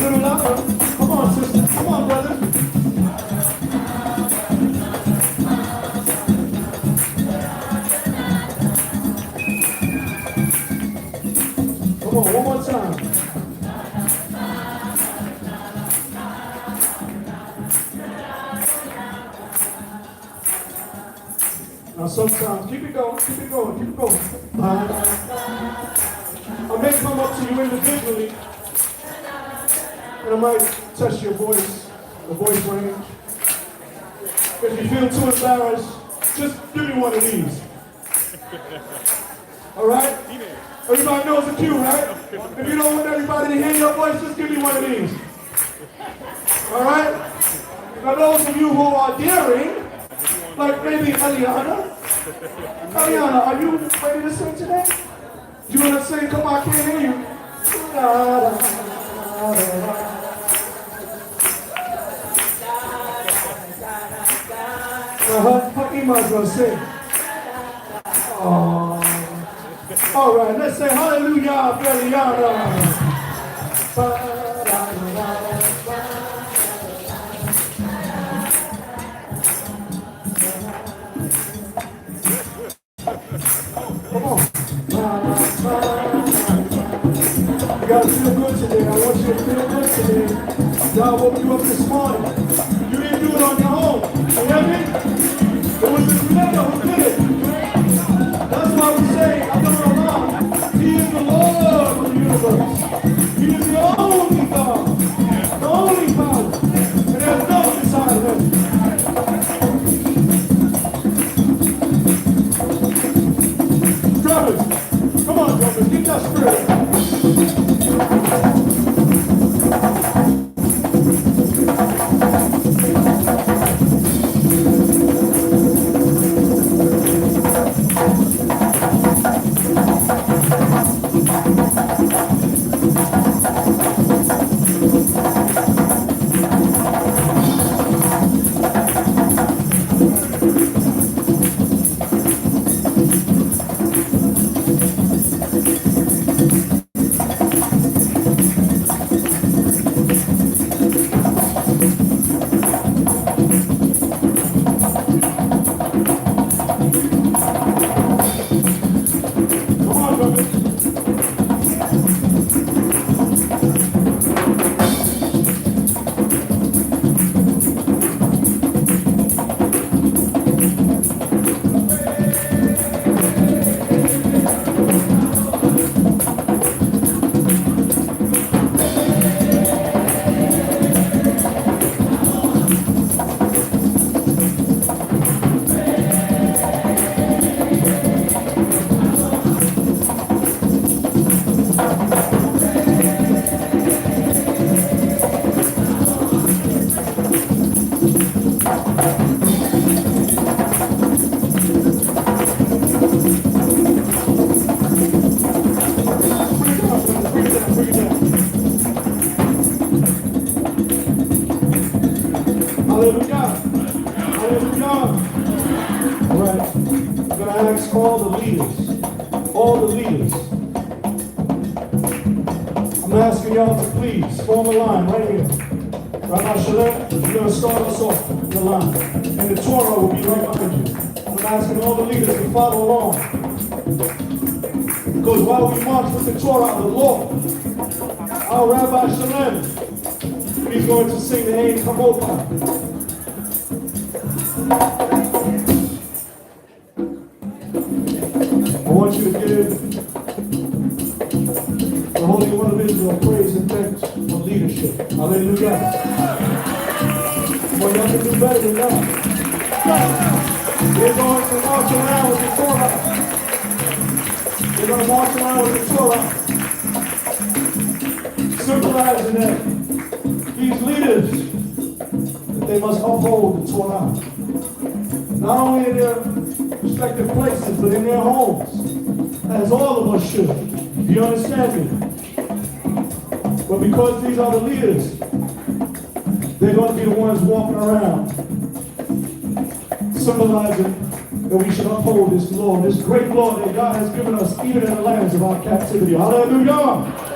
little louder. Come on, sister. Come on, brother. Come on, one more time. Now sometimes, keep it going, keep it going, keep it going. I may come up to you individually, and I might test your voice, the voice range. If you feel too embarrassed, just give me one of these. All right? Everybody knows the cue, right? If you don't want everybody to hear your voice, just give me one of these. All right? Now those of you who are daring, like maybe Eliana. Eliana, are you ready to sing today? Do you want to sing? Come on, I can't hear you. Her Ima's going to sing. All right, let's say hallelujah, Eliana. Come on. You gotta feel good today. I want you to feel good today. God woke you up this morning. You didn't do it on your own. You hear me? It was the Creator who did it. That's why we say, I don't know how. He is the Lord of the universe. He is the only God. The only power. And there's no beside him. Drummers, come on, drummers, get that spirit. Y'all to please form a line right here. Rabbi Shalem, you're going to start us off in the line. And the Torah will be right behind you. I'm asking all the leaders to follow along. Because while we march with the Torah of the law, our Rabbi Shalem, he's going to sing the Ein Kavod. I want you to give the Holy One of Israel praise and thanks for leadership. Hallelujah. Well, y'all can do better than that. They're going to march around with the Torah. They're going to march around with the Torah. Symbolizing that these leaders, that they must uphold the Torah. Not only in their respective places, but in their homes. As all of us should. Do you understand me? But because these are the leaders, they're going to be the ones walking around, symbolizing And we should uphold this law, this great law that God has given us even in the lands of our captivity. Hallelujah.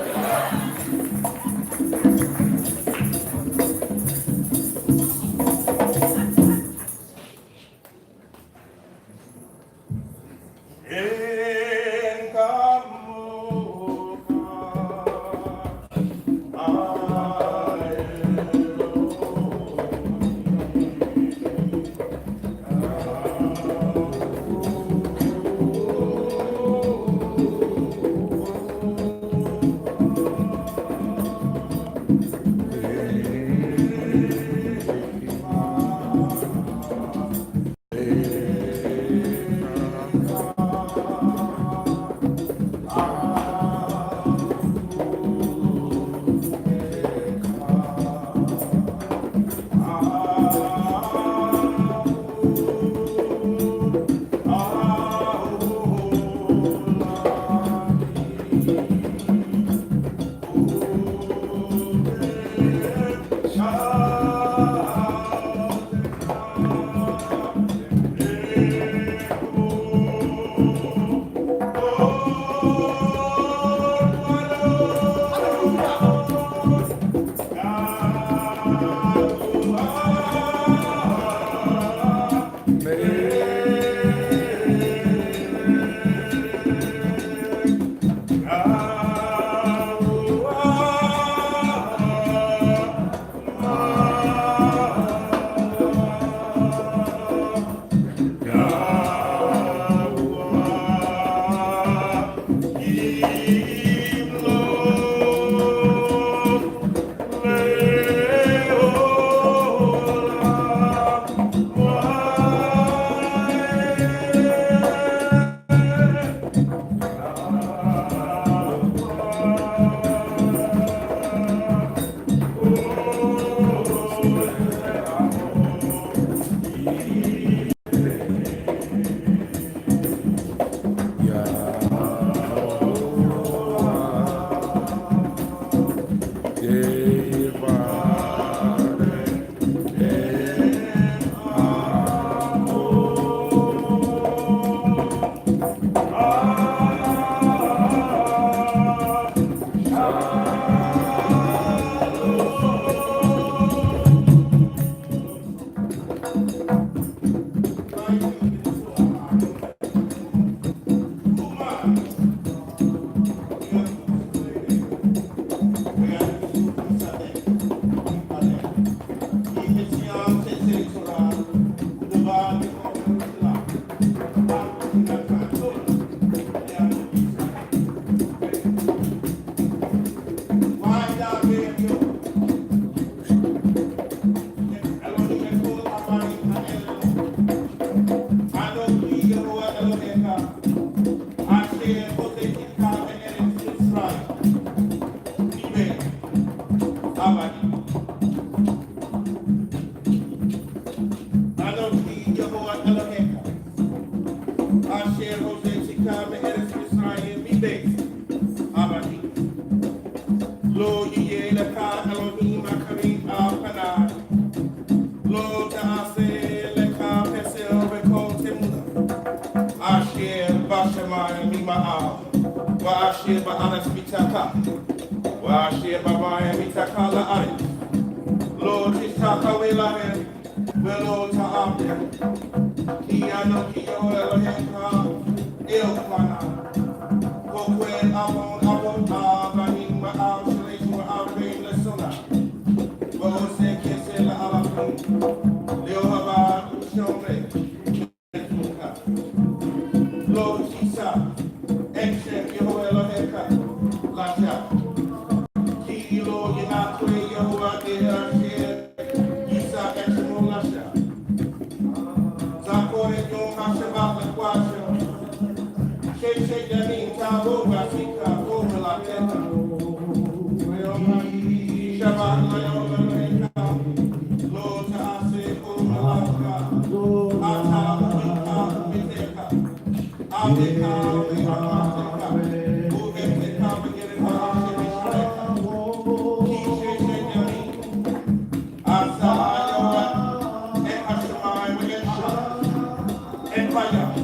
Empire.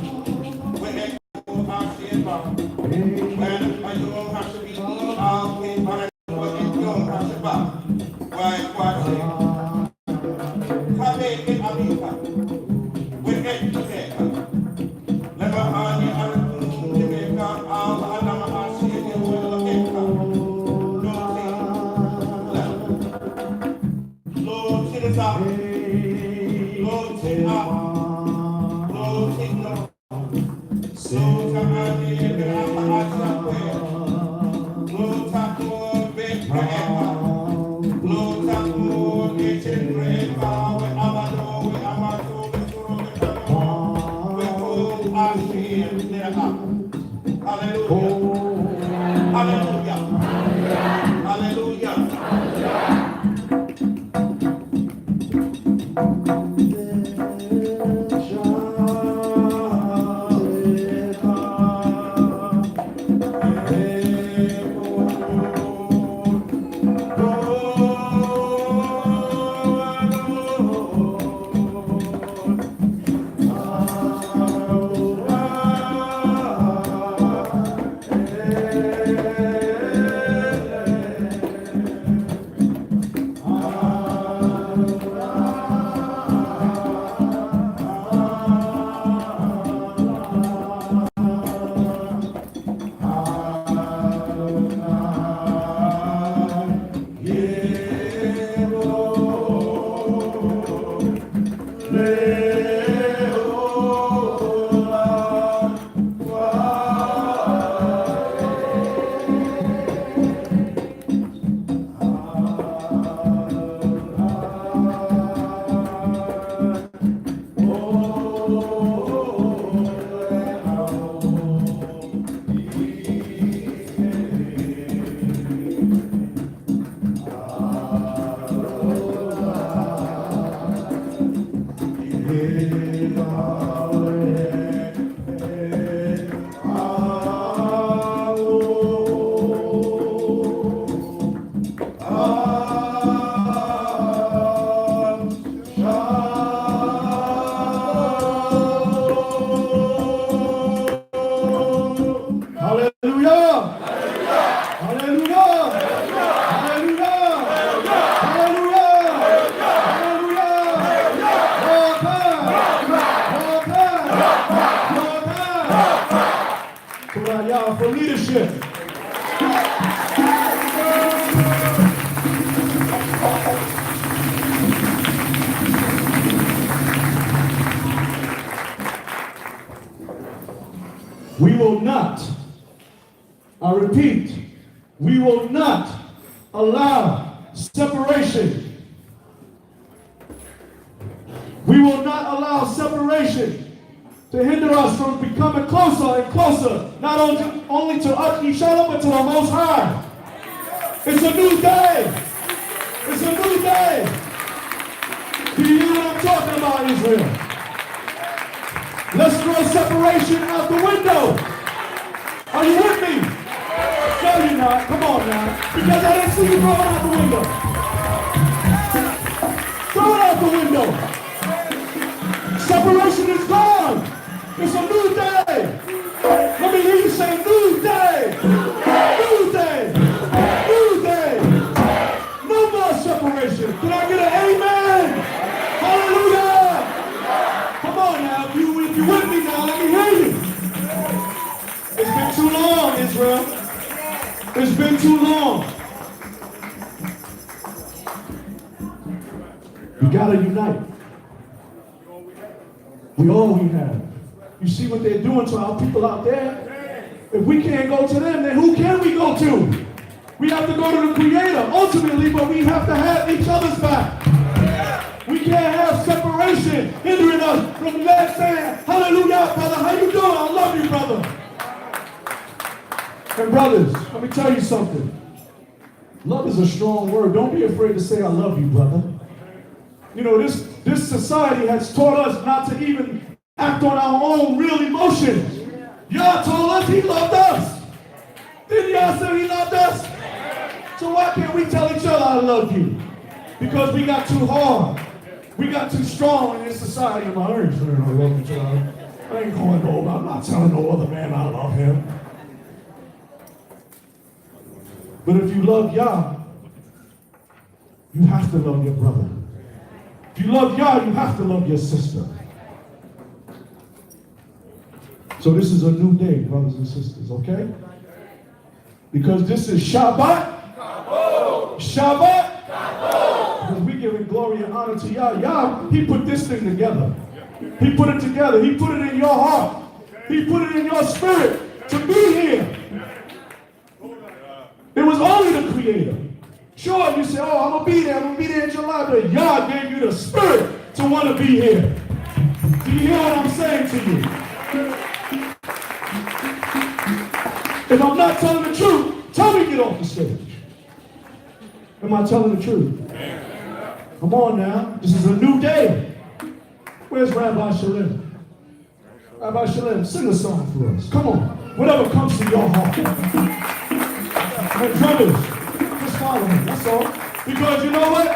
We will not, I repeat, we will not allow separation. We will not allow separation to hinder us from becoming closer and closer, not only to each other, but to the Most High. It's a new day. It's a new day. Do you hear what I'm talking about, Israel? Let's throw separation out the window. Are you with me? No, you're not. Come on now. Because I didn't see you throw it out the window. Throw it out the window. Separation is gone. It's a new day. Let me hear you say new day. New day. New day. No more separation. Can I get an amen? Hallelujah. Come on now. If you're with me now, let me hear you. It's been too long, Israel. It's been too long. We gotta unite. We all we have. You see what they're doing to our people out there? If we can't go to them, then who can we go to? We have to go to the Creator, ultimately, but we have to have each other's back. We can't have separation hindering us from that saying, hallelujah, brother, how you doing? I love you, brother. And brothers, let me tell you something. Love is a strong word. Don't be afraid to say, I love you, brother. You know, this society has taught us not to even act on our own real emotions. Y'all told us he loved us. Didn't y'all say he loved us? So why can't we tell each other I love you? Because we got too hard. We got too strong in this society. I love you, child. I ain't going over. I'm not telling no other man I love him. But if you love Yah, you have to love your brother. If you love Yah, you have to love your sister. So this is a new day, brothers and sisters, okay? Because this is Shabbat. Kavod. Shabbat. Kavod. Because we giving glory and honor to Yah. Yah, he put this thing together. He put it together. He put it in your heart. He put it in your spirit to be here. It was only the Creator. Sure, you say, oh, I'm going to be there. I'm going to be there in July. But Yah gave you the spirit to want to be here. Do you hear what I'm saying to you? If I'm not telling the truth, tell me to get off the stage. Am I telling the truth? Come on now. This is a new day. Where's Rabbi Shalem? Rabbi Shalem, sing a song for us. Come on. Whatever comes to your heart. And drummers, just follow me. That's all. Because you know what?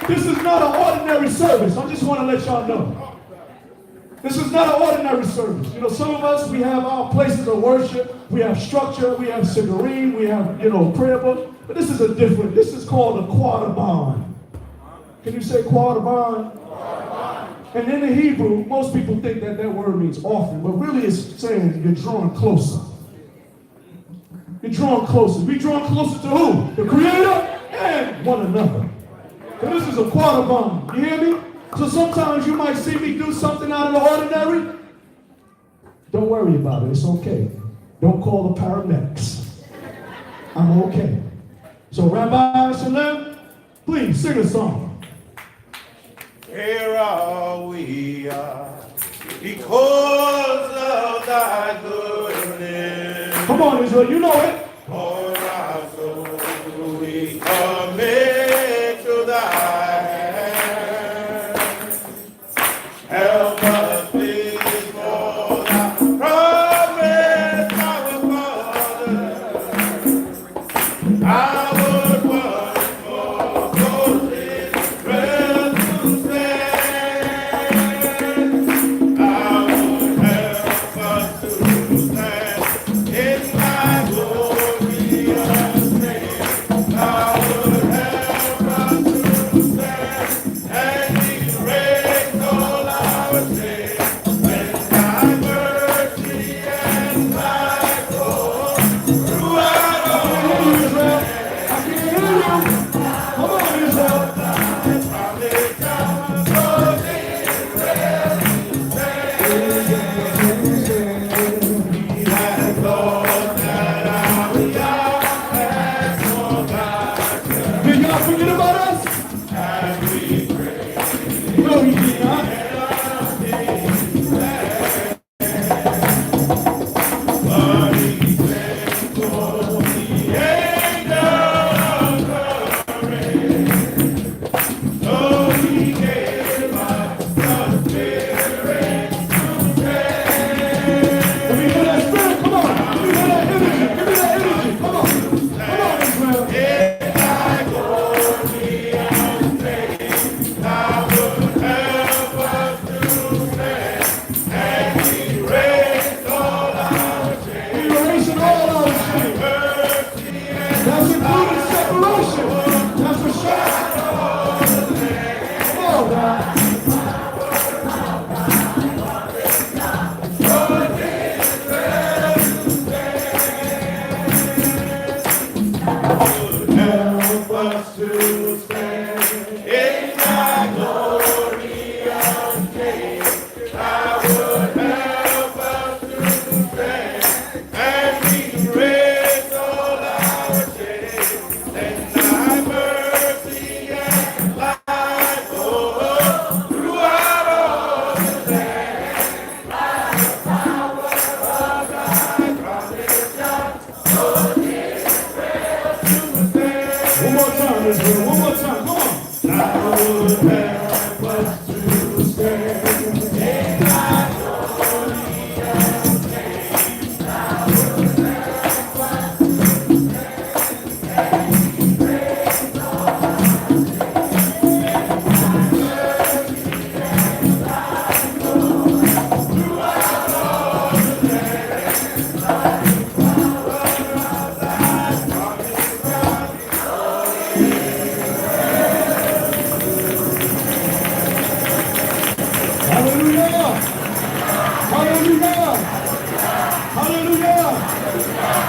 This is not an ordinary service. I just want to let y'all know. This is not an ordinary service. You know, some of us, we have our places of worship. We have structure. We have Siddurim. We have, prayer book. But this is this is called a quarter bond. Can you say quarter bond? And in the Hebrew, most people think that word means offering, but really it's saying you're drawing closer. You're drawing closer. We drawing closer to who? The Creator and one another. And this is a quarter bond. You hear me? So sometimes you might see me do something out of the ordinary. Don't worry about it. It's okay. Don't call the paramedics. I'm okay. So Rabbi Shalem, please sing a song. Here are we because of thy goodness. Come on, Israel, you know it. For our soul we commit to thy hands. Help us please for thy promise, our Father. Our one for glory, rest to stand. I will help us to stand in thy glory.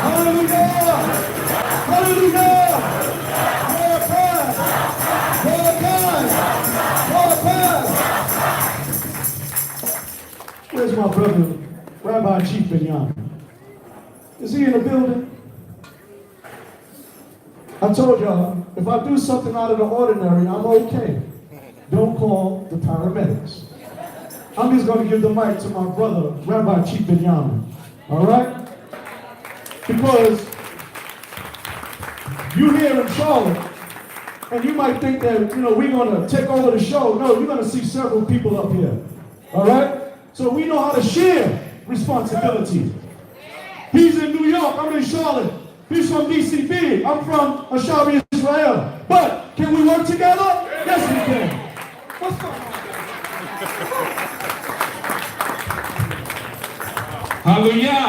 Hallelujah! Hallelujah! More time! More time! More time! Where's my brother, Rabbi Chief Binyamin? Is he in the building? I told y'all, if I do something out of the ordinary, I'm okay. Don't call the paramedics. I'm just going to give the mic to my brother, Rabbi Chief Binyamin. All right? Because you here in Charlotte, and you might think that, we're going to take over the show. No, you're going to see several people up here. All right? So we know how to share responsibility. He's in New York. I'm in Charlotte. He's from d.c.b. I'm from Hashabah, Israel. But can we work together? Yes, we can. What's going on? Hallelujah.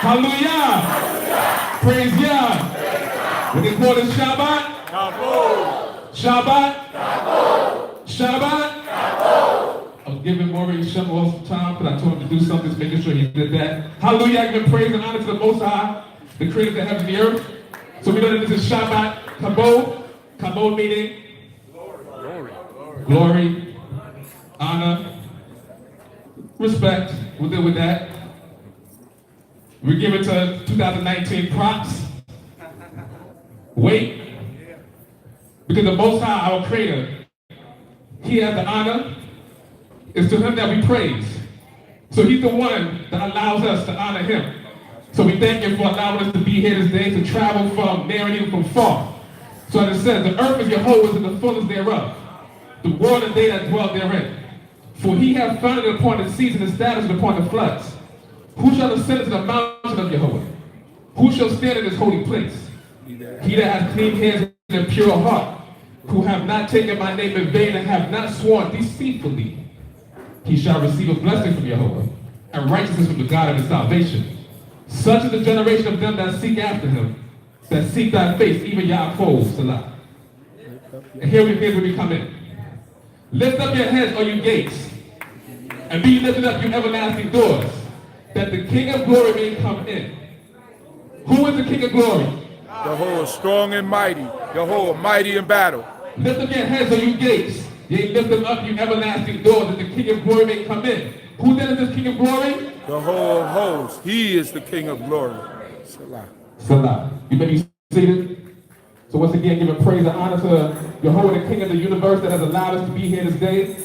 Hallelujah. Praise Yah. What they call it Shabbat? Kavod. Shabbat? Shabbat? I was giving Maury Shabbat some time, but I told him to do something, just making sure he did that. Hallelujah. I give praise and honor to the Most High, the creator of the heavens and the earth. So we know that this is Shabbat, Kavod. Kavod meaning glory, honor, respect. We'll deal with that. We give it to 2019 props. Wait. Because the Most High, our creator, he has the honor. It's to him that we praise. So he's the one that allows us to honor him. So we thank him for allowing us to be here this day, to travel from near and even from far. So as it says, the earth is Jehovah's and the fullness thereof, the world and they that dwell therein. For he hath founded it upon the seas and established it upon the floods. Who shall ascend into the mountain of Jehovah? Who shall stand in his holy place? He that hath clean hands and a pure heart, who have not taken my name in vain and have not sworn deceitfully. He shall receive a blessing from Jehovah, and righteousness from the God of his salvation. Such is the generation of them that seek after him, that seek thy face, even Yaakov, Salah. And here's where we come in. Lift up your heads, O you gates, and be lifted up, you everlasting doors, that the King of glory may come in. Who is the King of glory? Jehovah strong and mighty. Jehovah mighty in battle. Lift up your heads, O you gates. Yea, lift them up, you everlasting doors, that the King of glory may come in. Who then is this King of glory? Jehovah of hosts. He is the King of glory. Salah. Salah. You may be seated. So once again, giving praise and honor to Jehovah, the King of the universe that has allowed us to be here this day.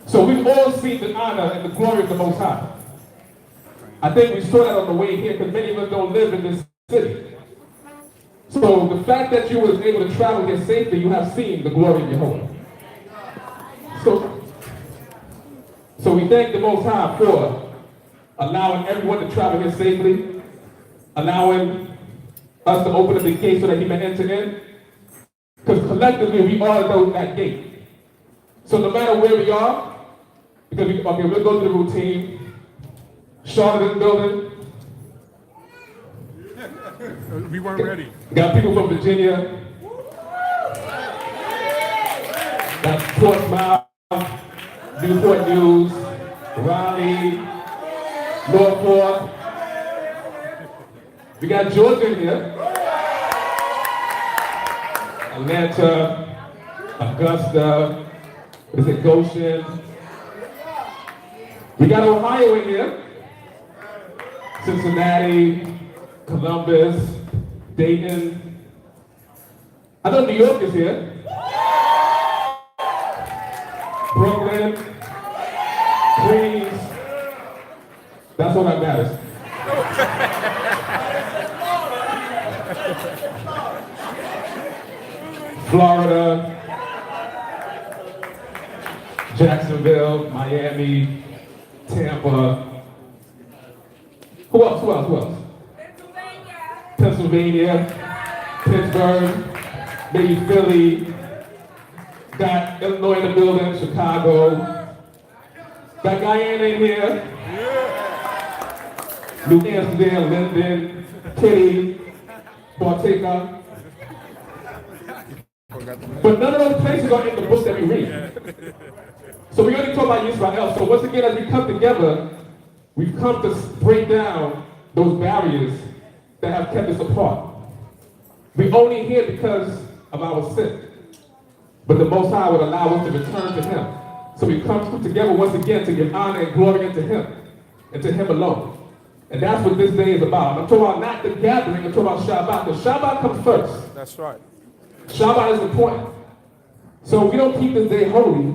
So we've all seen the honor and the glory of the Most High. I think we saw that on the way here because many of us don't live in this city. So the fact that you were able to travel here safely, you have seen the glory of Jehovah. So we thank the Most High for allowing everyone to travel here safely, allowing us to open up the gate so that he may enter in. Because collectively we all know that gate. So no matter where we are, because we'll go through the routine. Charlotte in the building. We weren't ready. Got people from Virginia. Got Portsmouth, Newport News, Raleigh, Norfolk. We got Georgia in here. Atlanta, Augusta, is it Goshen? We got Ohio in here. Cincinnati, Columbus, Dayton. I know New York is here. Brooklyn, Queens. That's all that matters. Florida, Jacksonville, Miami, Tampa. Who else? Pennsylvania, Pittsburgh, maybe Philly. Got Illinois in the building, Chicago. Got Guyana in here. New Amsterdam, Linden, Kitty, Bartica. But none of those places are in the book that we read. So we're going to talk about Yisrael. So once again, as we come together, we've come to break down those barriers that have kept us apart. We only here because of our sin. But the Most High would allow us to return to Him. So we come together once again to give honor and glory unto Him and to Him alone. And that's what this day is about. I'm talking about not the gathering, I'm talking about Shabbat. The Shabbat comes first. That's right. Shabbat is important. So we don't keep this day holy,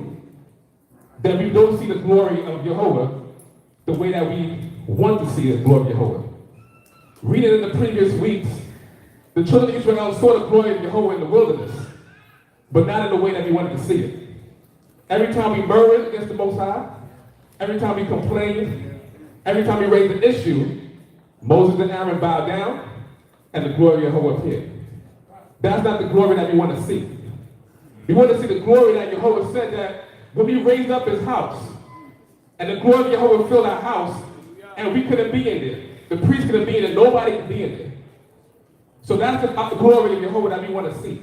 that we don't see the glory of Jehovah the way that we want to see the glory of Jehovah. Reading in the previous weeks, the children of Israel saw the glory of Jehovah in the wilderness, but not in the way that we wanted to see it. Every time we murmured against the Most High, every time we complained, every time we raised an issue, Moses and Aaron bowed down, and the glory of Jehovah appeared. That's not the glory that we want to see. We want to see the glory that Jehovah said that when we raised up His house, and the glory of Jehovah filled our house, and we couldn't be in it. The priest couldn't be in it. Nobody could be in it. So that's the glory of Jehovah that we want to see.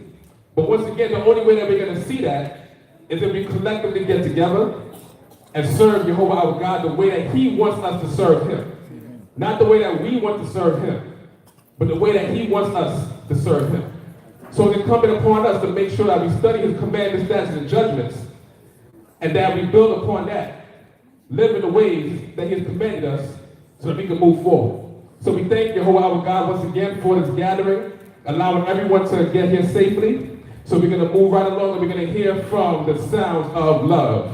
But once again, the only way that we're going to see that is if we collectively get together and serve Jehovah our God the way that He wants us to serve Him. Not the way that we want to serve Him, but the way that He wants us to serve Him. So it's incumbent upon us to make sure that we study His commandments, statutes, and judgments, and that we build upon that, live in the ways that He has commanded us so that we can move forward. So we thank Jehovah our God once again for this gathering, allowing everyone to get here safely. So we're going to move right along and we're going to hear from the sounds of love.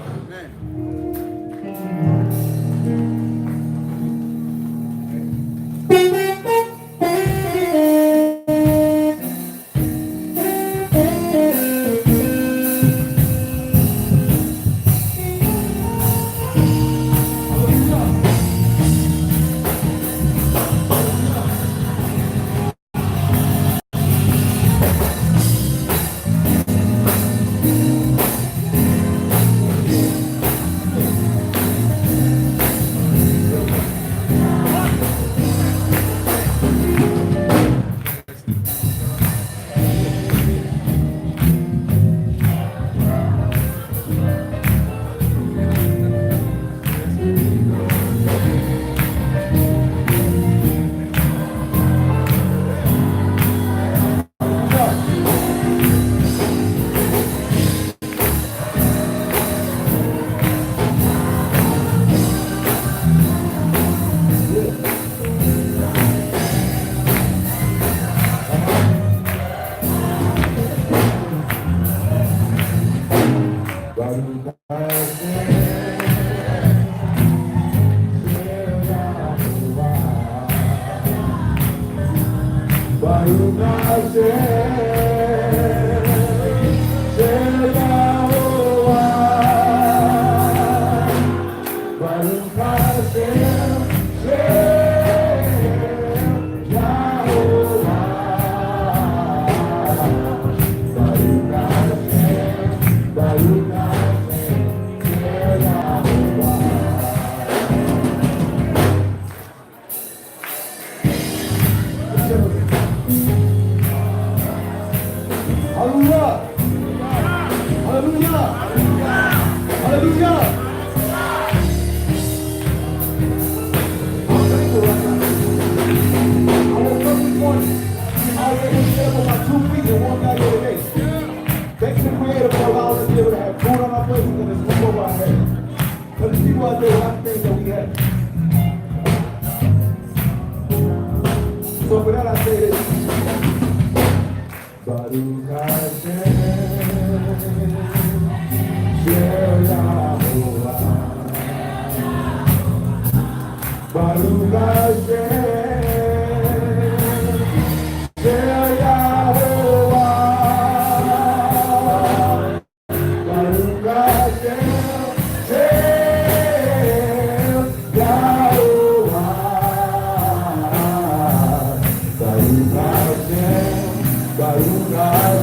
Baruch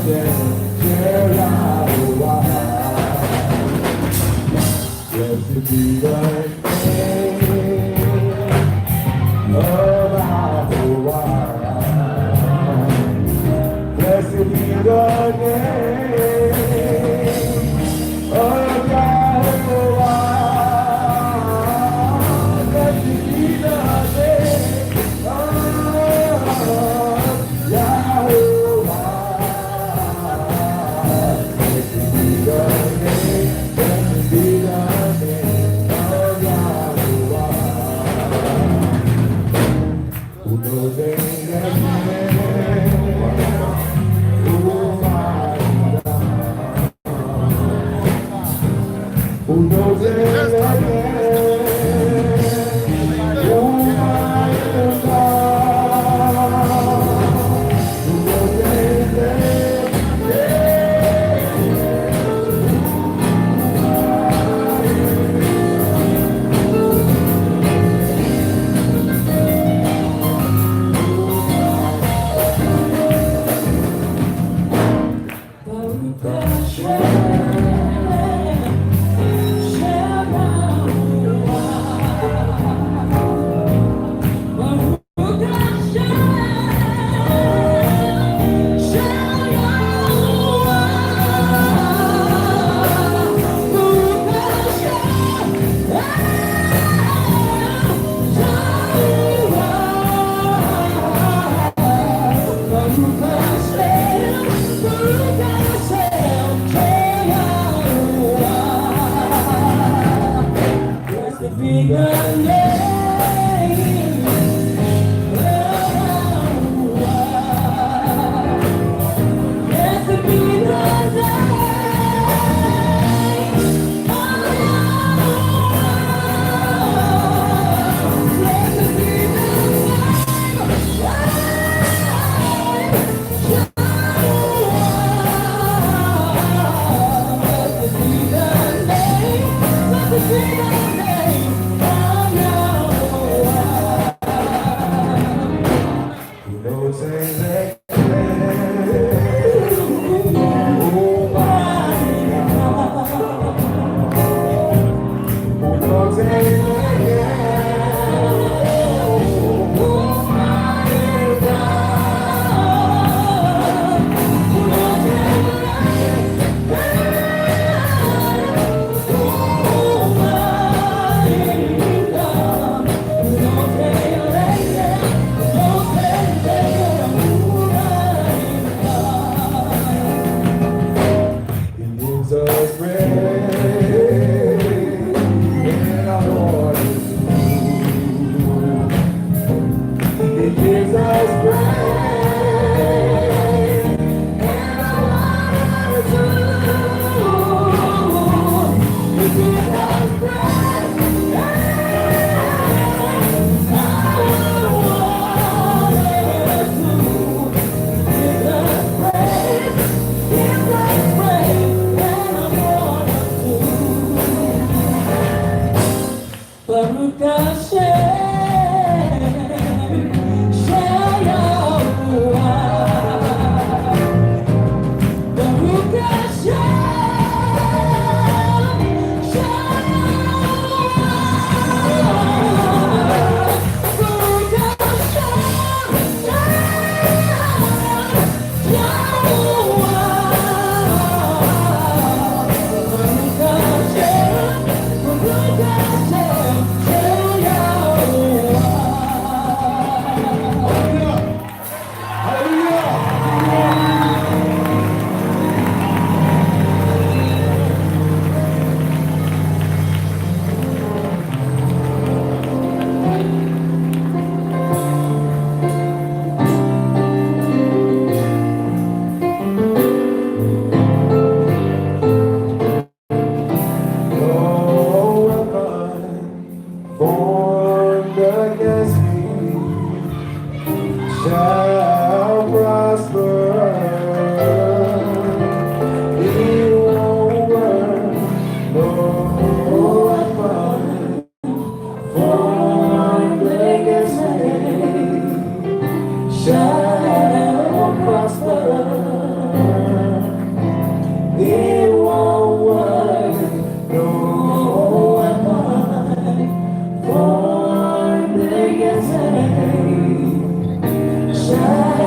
Shine.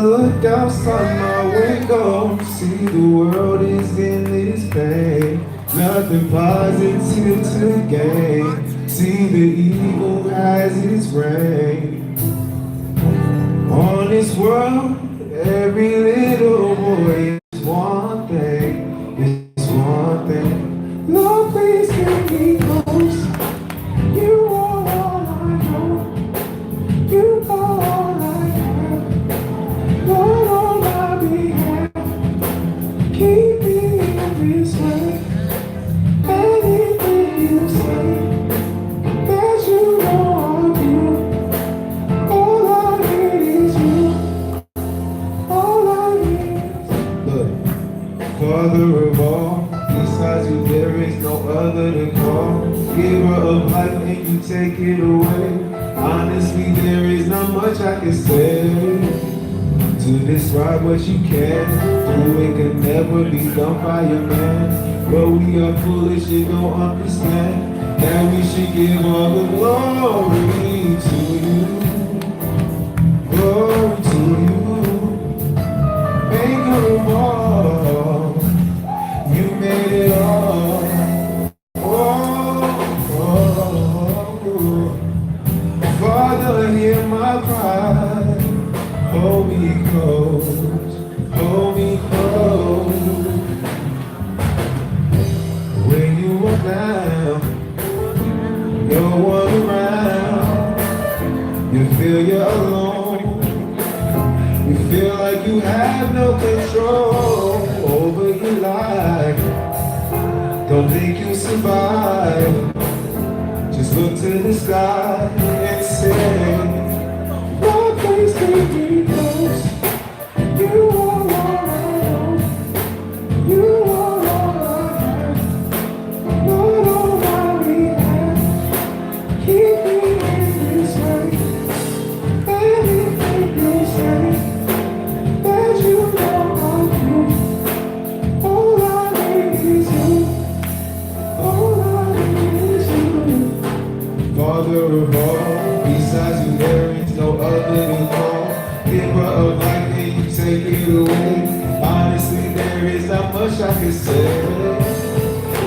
look outside my window, see the world is in its pain. Nothing positive to gain. See the evil has its reign. On this world, every little boy is one thing. It's one thing. Lord, please keep me close. You are all I know. You are all I have. Lord, on my behalf, keep me in this way. Anything you say, that you know I'll do. All I need is you. All I need is you. Look, Father of all, besides you there is no other to call. Giver of life and you take it away. Honestly, there is not much I can say to describe what you can do. It can never be done by a man. But we are foolish and don't understand that we should give all the glory to you. Glory to you. Maker of all. You made it all. Father, hear my cry. Hold me close, hold me close. When you are down, no one around. You feel you're alone. You feel like you have no control over your life. Don't think you survive. Just look to the sky and say, Lord, please keep me close. You are all I know. You are all I have. Lord, on my behalf, keep me in this way. Anything you say, that you know I'll do. All I need is you. All I need is you. Father of all, besides you there is no other to call. Giver of life and you take it away. Honestly, there is not much I can say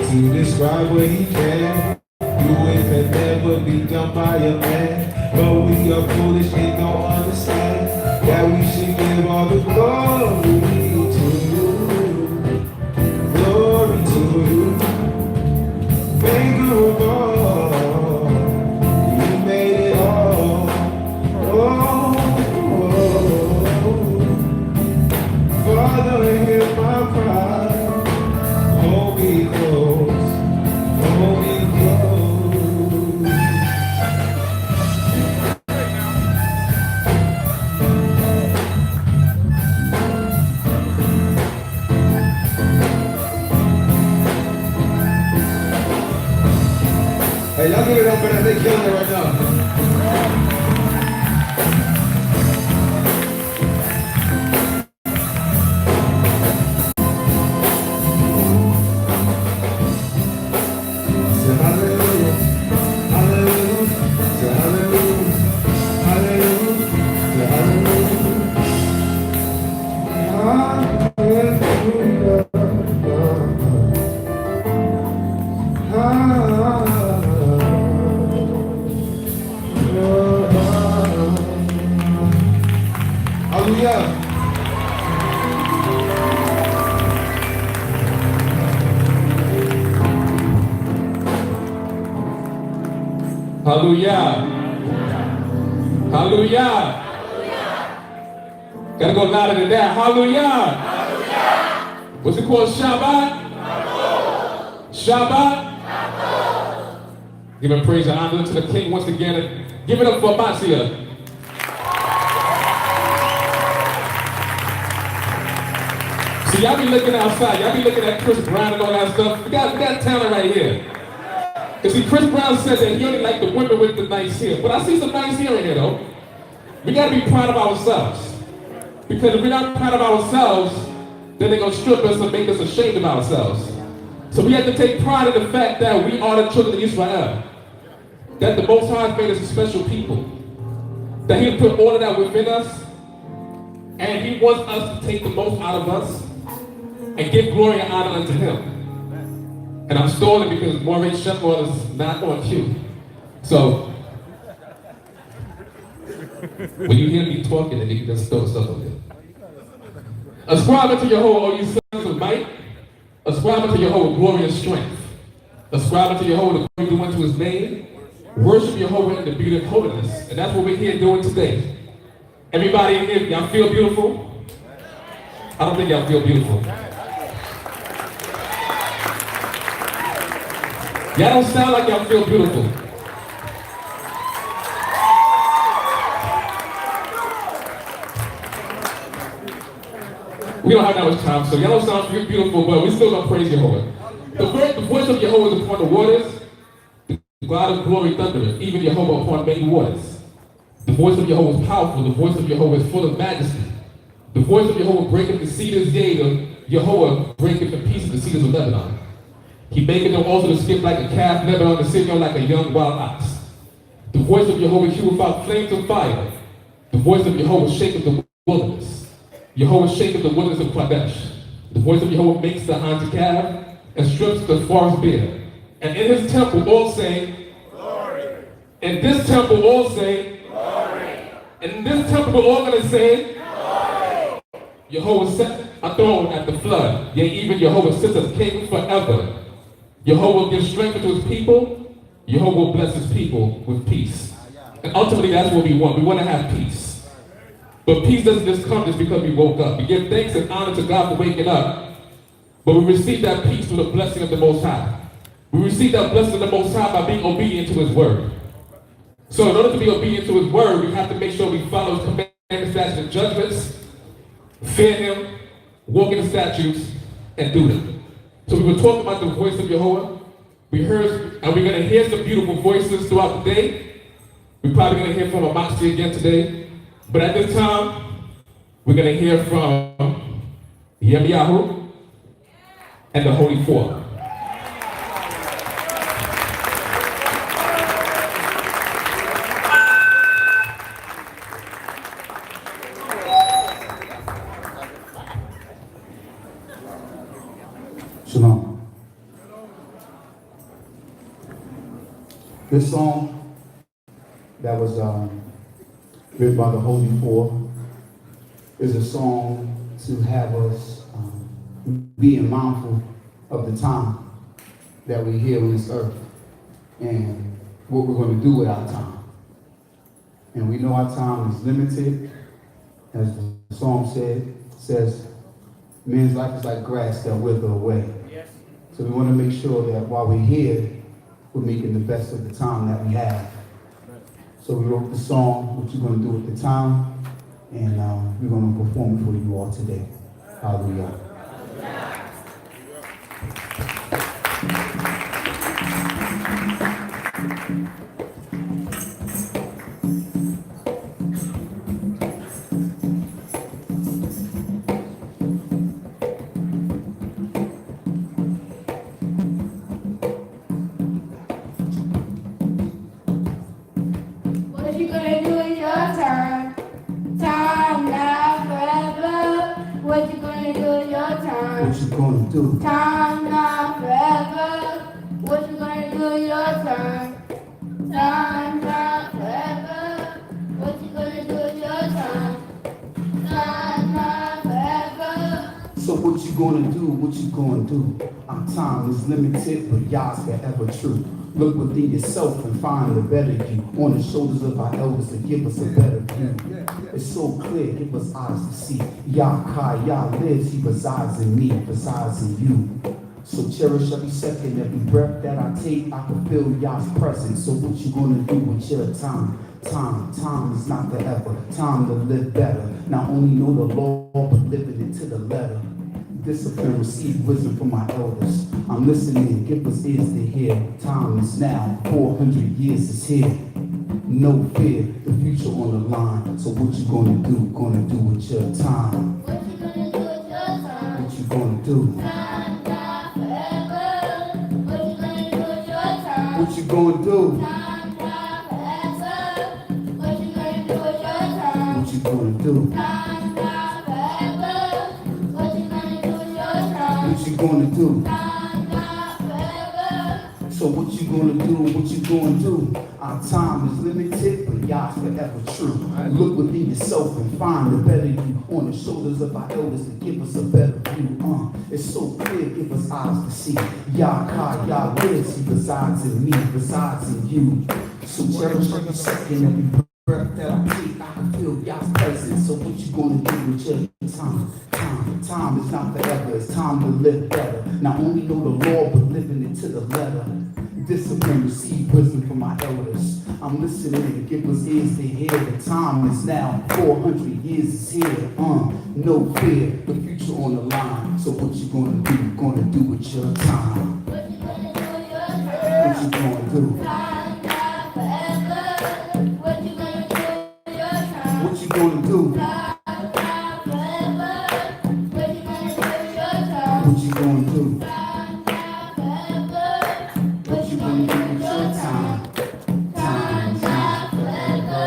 to describe what he can do. It can never be done by a man. But we are foolish and don't understand that we should give all the glory to you. Glory to you. Maker of all. You made it all. Father, hear my cry. Hold me close. Hold me close. Hey, y'all give it up for that. They killing it right now. Hallelujah. Hallelujah. Gotta go louder than that. Hallelujah. What's it called? Shabbat? Shabbat? Give him praise and honor to the King once again. Give it up for Masia. See, y'all be looking outside. Y'all be looking at Chris Brown and all that stuff. We got talent right here. You see, Chris Brown said that he only liked the women with the nice hair. But I see some nice hair in here, though. We got to be proud of ourselves. Because if we're not proud of ourselves, then they're going to strip us and make us ashamed of ourselves. So we have to take pride in the fact that we are the children of Israel. That the Most High made us a special people. That He put all of that within us. And he wants us to take the most out of us and give glory and honor unto him. And I'm stalling because Maureen Shepard is not on cue. So, when you hear me talking, then you can just throw stuff up there. Ascribe unto Jehovah, all you sons of might. Ascribe unto Jehovah glory and strength. Ascribe unto Jehovah the glory due unto his name. Worship Jehovah in the beauty of holiness. And that's what we're here doing today. Everybody in here, y'all feel beautiful? I don't think y'all feel beautiful. Y'all don't sound like y'all feel beautiful. We don't have that much time, so y'all don't sound beautiful, but we still gonna praise Jehovah. The voice of Jehovah is upon the waters, the God of glory thundereth, even Jehovah upon many waters. The voice of Jehovah is powerful, the voice of Jehovah is full of majesty. The voice of Jehovah breaketh the cedars, yea, Jehovah breaketh in pieces the cedars of Lebanon. He maketh them also to skip like a calf, Lebanon to sit on like a young wild ox. The voice of Jehovah heweth out flames of fire. The voice of Jehovah shaketh the wilderness. Jehovah shaketh the wilderness of Kadesh. The voice of Jehovah makes the hinds calf and strips the forest bare. And in his temple all say, glory. In this temple all say, glory. And in this temple we're all going to say, glory. Jehovah set a throne at the flood. Yea, even Jehovah sits as king forever. Jehovah gives strength to his people. Jehovah will bless his people with peace. And ultimately that's what we want. We want to have peace. But peace doesn't just come just because we woke up. We give thanks and honor to God for waking up. But we receive that peace through the blessing of the Most High. We receive that blessing of the Most High by being obedient to his word. So in order to be obedient to his word, we have to make sure we follow his commandments, statutes, and judgments, fear him, walk in the statutes, and do them. So we were talking about the voice of Jehovah. We heard, and we're going to hear some beautiful voices throughout the day. We're probably going to hear from Amoxie again today. But at this time, we're going to hear from Yemiyahu and the Holy Four. Shalom. This song that was written by the Holy Four is a song to have us being mindful of the time that we're here on this earth and what we're going to do with our time. And we know our time is limited. As the song says, man's life is like grass that wither away. Yes. So we want to make sure that while we're here, we're making the best of the time that we have. So we wrote the song, What You Gonna Do With the Time, and we're going to perform it for you all today. Hallelujah. What you gonna do with your time? Time now, forever. What you gonna do with your time? What you gonna do? Time now, forever. What you gonna do with your time? Time now, forever. What you gonna do with your time? Time now, forever. So what you gonna do? What you gonna do? Our time is limited, but Yah's forever true. Look within yourself and find the better you. On the shoulders of our elders to give us a better view. It's so clear, give us eyes to see. Yah Kai, Yah lives, he resides in me, resides in you. So cherish every second, every breath that I take, I can feel Yah's presence. So what you gonna do with your time? Time is not forever. Time to live better. Not only know the law, but living it to the letter. Discipline, receive wisdom from my elders. I'm listening, give us ears to hear. Time is now, 400 years is here. No fear, the future on the line. So what you gonna do? Gonna do with your time? What you gonna do with your time? What you gonna do? Time now, forever. What you gonna do with your time? What you gonna do? Time now, forever. What you gonna do with your time? What you gonna do? Time now, gonna do? Time not forever. So what you gonna do? What you gonna do? Our time is limited, but Yah's forever true. Look within yourself and find the better you. On the shoulders of our elders to give us a better view. It's so clear, give us eyes to see. Yah, God, Yah lives, He resides in me, resides in you. So cherish every second, every breath that I take. I can feel Yah's presence. So what you gonna do with your time? Time is not forever. It's time to live better. Not only know the law, but living it to the letter. Discipline, receive wisdom from my elders. I'm listening and give us ears to hear. The time is now, 400 years is here. No fear, the future on the line. So what you gonna do? Gonna do with your time? What you gonna do with your time? What you gonna do? Time not forever. What you gonna do with your time? What you gonna do? Time not forever. What you gonna do with your time? What you gonna do? Time not forever. What you gonna do with your time? Time not forever.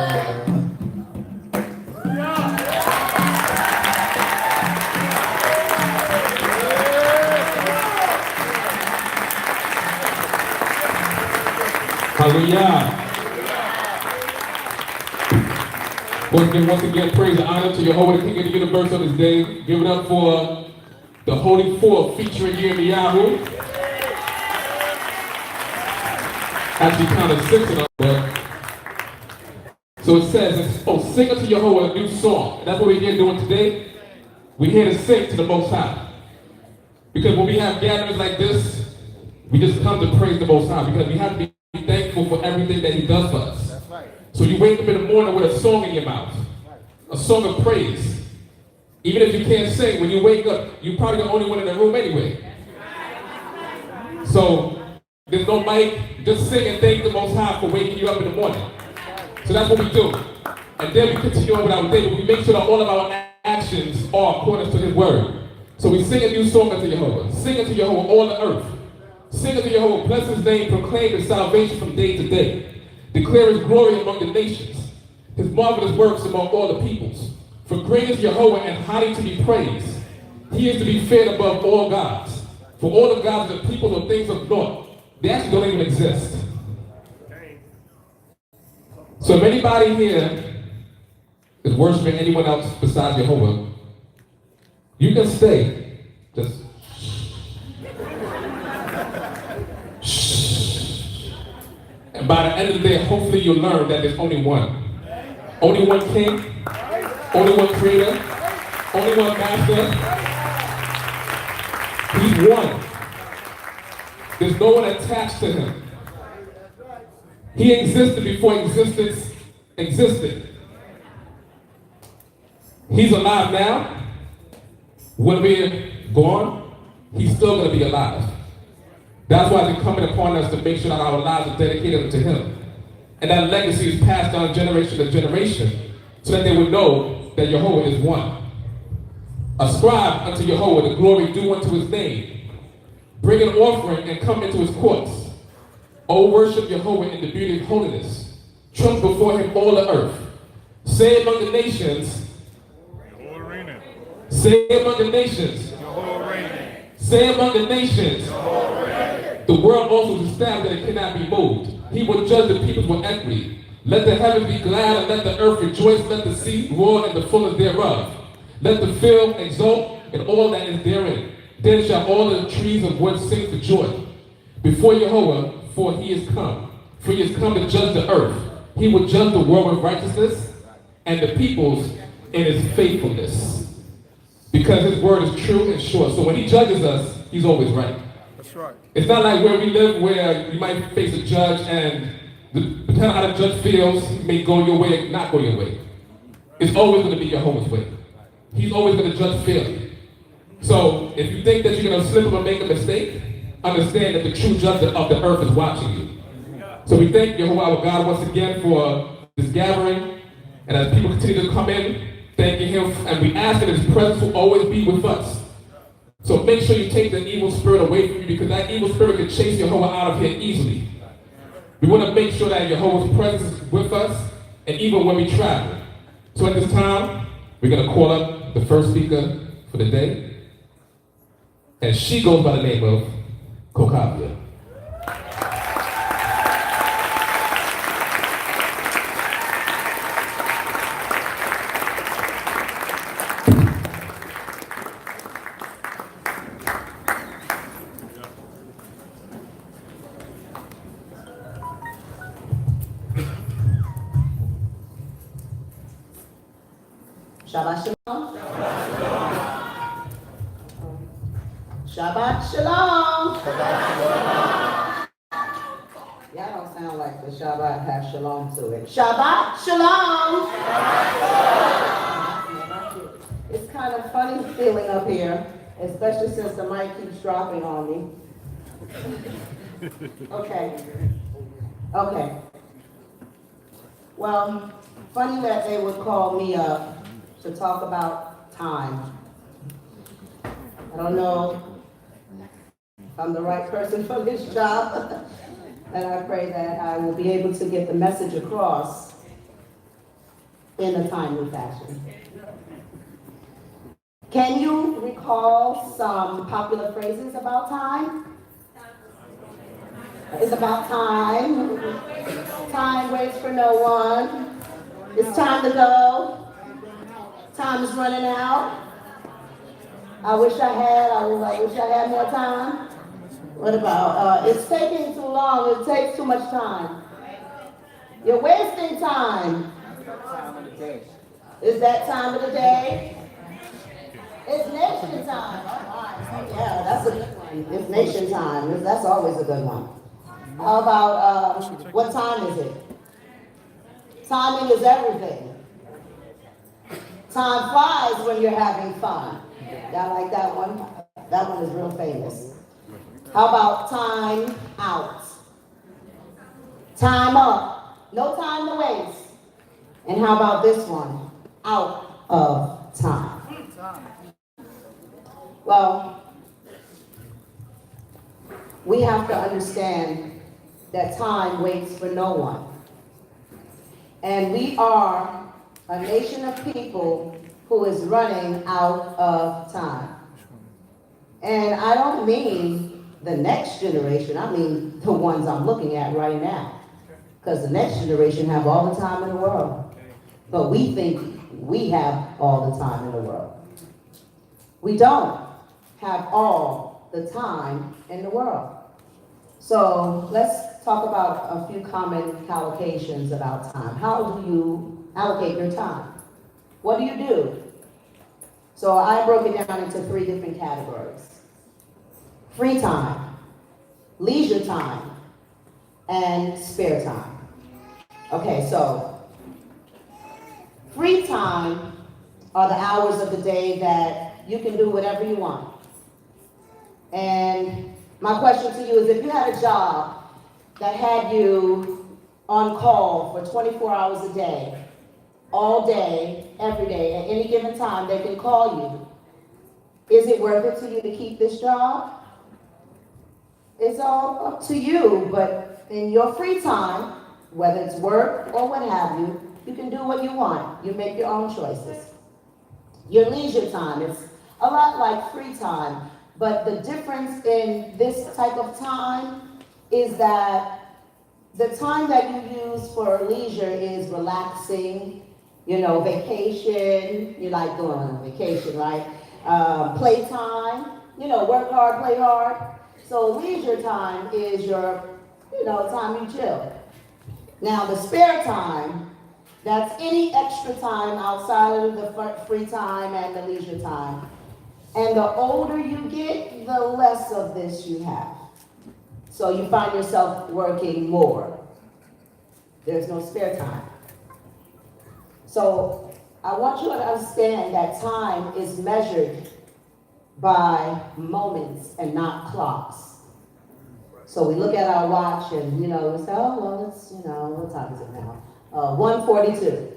Hallelujah. Once again, praise and honor to Jehovah, the King of the universe on this day. Give it up for the Holy Four featuring here in the Yahoo. Actually, kind of six of them, but so it says, sing unto Jehovah a new song. And that's what we're here doing today. We're here to sing to the Most High. Because when we have gatherings like this, we just come to praise the Most High because we have to be thankful for everything that He does for us. That's right. So you wake up in the morning with a song in your mouth, a song of praise. Even if you can't sing, when you wake up, you're probably the only one in the room anyway. So there's no mic, just sing and thank the Most High for waking you up in the morning. So that's what we do. And then we continue on with our day, but we make sure that all of our actions are according to His word. So we sing a new song unto Jehovah. Sing unto Jehovah all the earth. Sing unto Jehovah, bless His name, proclaim His salvation from day to day. Declare His glory among the nations, His marvelous works among all the peoples. For great is Jehovah and highly to be praised. He is to be feared above all gods. For all the gods of the people are things of naught. They actually don't even exist. So if anybody here is worshiping anyone else besides Jehovah, you can stay. Just and by the end of the day, hopefully you'll learn that there's only one. Only one king, only one creator, only one master. He's one. There's no one attached to Him. He existed before existence existed. He's alive now. When we're gone, He's still going to be alive. That's why it's incumbent upon us to make sure that our lives are dedicated to Him. And that legacy is passed down generation to generation so that they would know that Jehovah is one. Ascribe unto Jehovah the glory due unto His name. Bring an offering and come into His courts. O worship Jehovah in the beauty of holiness. Trust before Him all the earth. Say among the nations. Say among the nations. Say among the nations. The world also is established that it cannot be moved. He will judge the peoples with equity. Let the heavens be glad and let the earth rejoice. Let the sea roar and the fullness thereof. Let the field exult and all that is therein. Then shall all the trees of wood sing for joy before Jehovah, for He is come. For He is come to judge the earth. He will judge the world with righteousness and the peoples in His faithfulness. Because His word is true and sure. So when He judges us, He's always right. That's right. It's not like where we live where you might face a judge and depending on how the judge feels, he may go your way or not go your way. It's always going to be Jehovah's way. He's always going to judge fairly. So if you think that you're going to slip up and make a mistake, understand that the true judge of the earth is watching you. So we thank Jehovah our God once again for this gathering. And as people continue to come in, thanking Him, and we ask that His presence will always be with us. So make sure you take the evil spirit away from you because that evil spirit can chase Jehovah out of here easily. We want to make sure that Jehovah's presence is with us and even when we travel. So at this time, we're going to call up the first speaker for the day. and she goes by the name of Kokavia. Shabbat shalom. Shabbat shalom. Y'all don't sound like the Shabbat has shalom to it. Shabbat shalom. It's kind of funny feeling up here, especially since the mic keeps dropping on me. Okay. Well, funny that they would call me up to talk about time. I don't know if I'm the right person for this job, and I pray that I will be able to get the message across in a timely fashion. Can you recall some popular phrases about time? It's about time. Time waits for no one. It's time to go. Time is running out. I wish I had more time. What about, it's taking too long, it takes too much time. You're wasting time. Is that time of the day? It's nation time. Yeah, that's a good one. It's nation time. That's always a good one. How about, what time is it? Timing is everything. Time flies when you're having fun. Y'all like that one? That one is real famous. How about time out? Time up. No time to waste. And how about this one? Out of time. Well, we have to understand that time waits for no one. And we are a nation of people who is running out of time. And I don't mean the next generation, I mean the ones I'm looking at right now. Because the next generation have all the time in the world. But we think we have all the time in the world. We don't have all the time in the world. So let's talk about a few common allocations about time. How do you allocate your time? What do you do? So I broke it down into 3 different categories. Free time, leisure time, and spare time. Okay, so free time are the hours of the day that you can do whatever you want. And my question to you is, if you had a job that had you on call for 24 hours a day, all day, every day, at any given time, they can call you. Is it worth it to you to keep this job? It's all up to you, but in your free time, whether it's work or what have you, you can do what you want. You make your own choices. Your leisure time is a lot like free time, but the difference in this type of time is that the time that you use for leisure is relaxing, vacation. You like going on vacation, right? Playtime, work hard, play hard. So leisure time is your, time you chill. Now the spare time, that's any extra time outside of the free time and the leisure time. And the older you get, the less of this you have. So you find yourself working more. There's no spare time. So I want you to understand that time is measured by moments and not clocks. So we look at our watch and, we say, oh, well, it's, what time is it now? 1:42.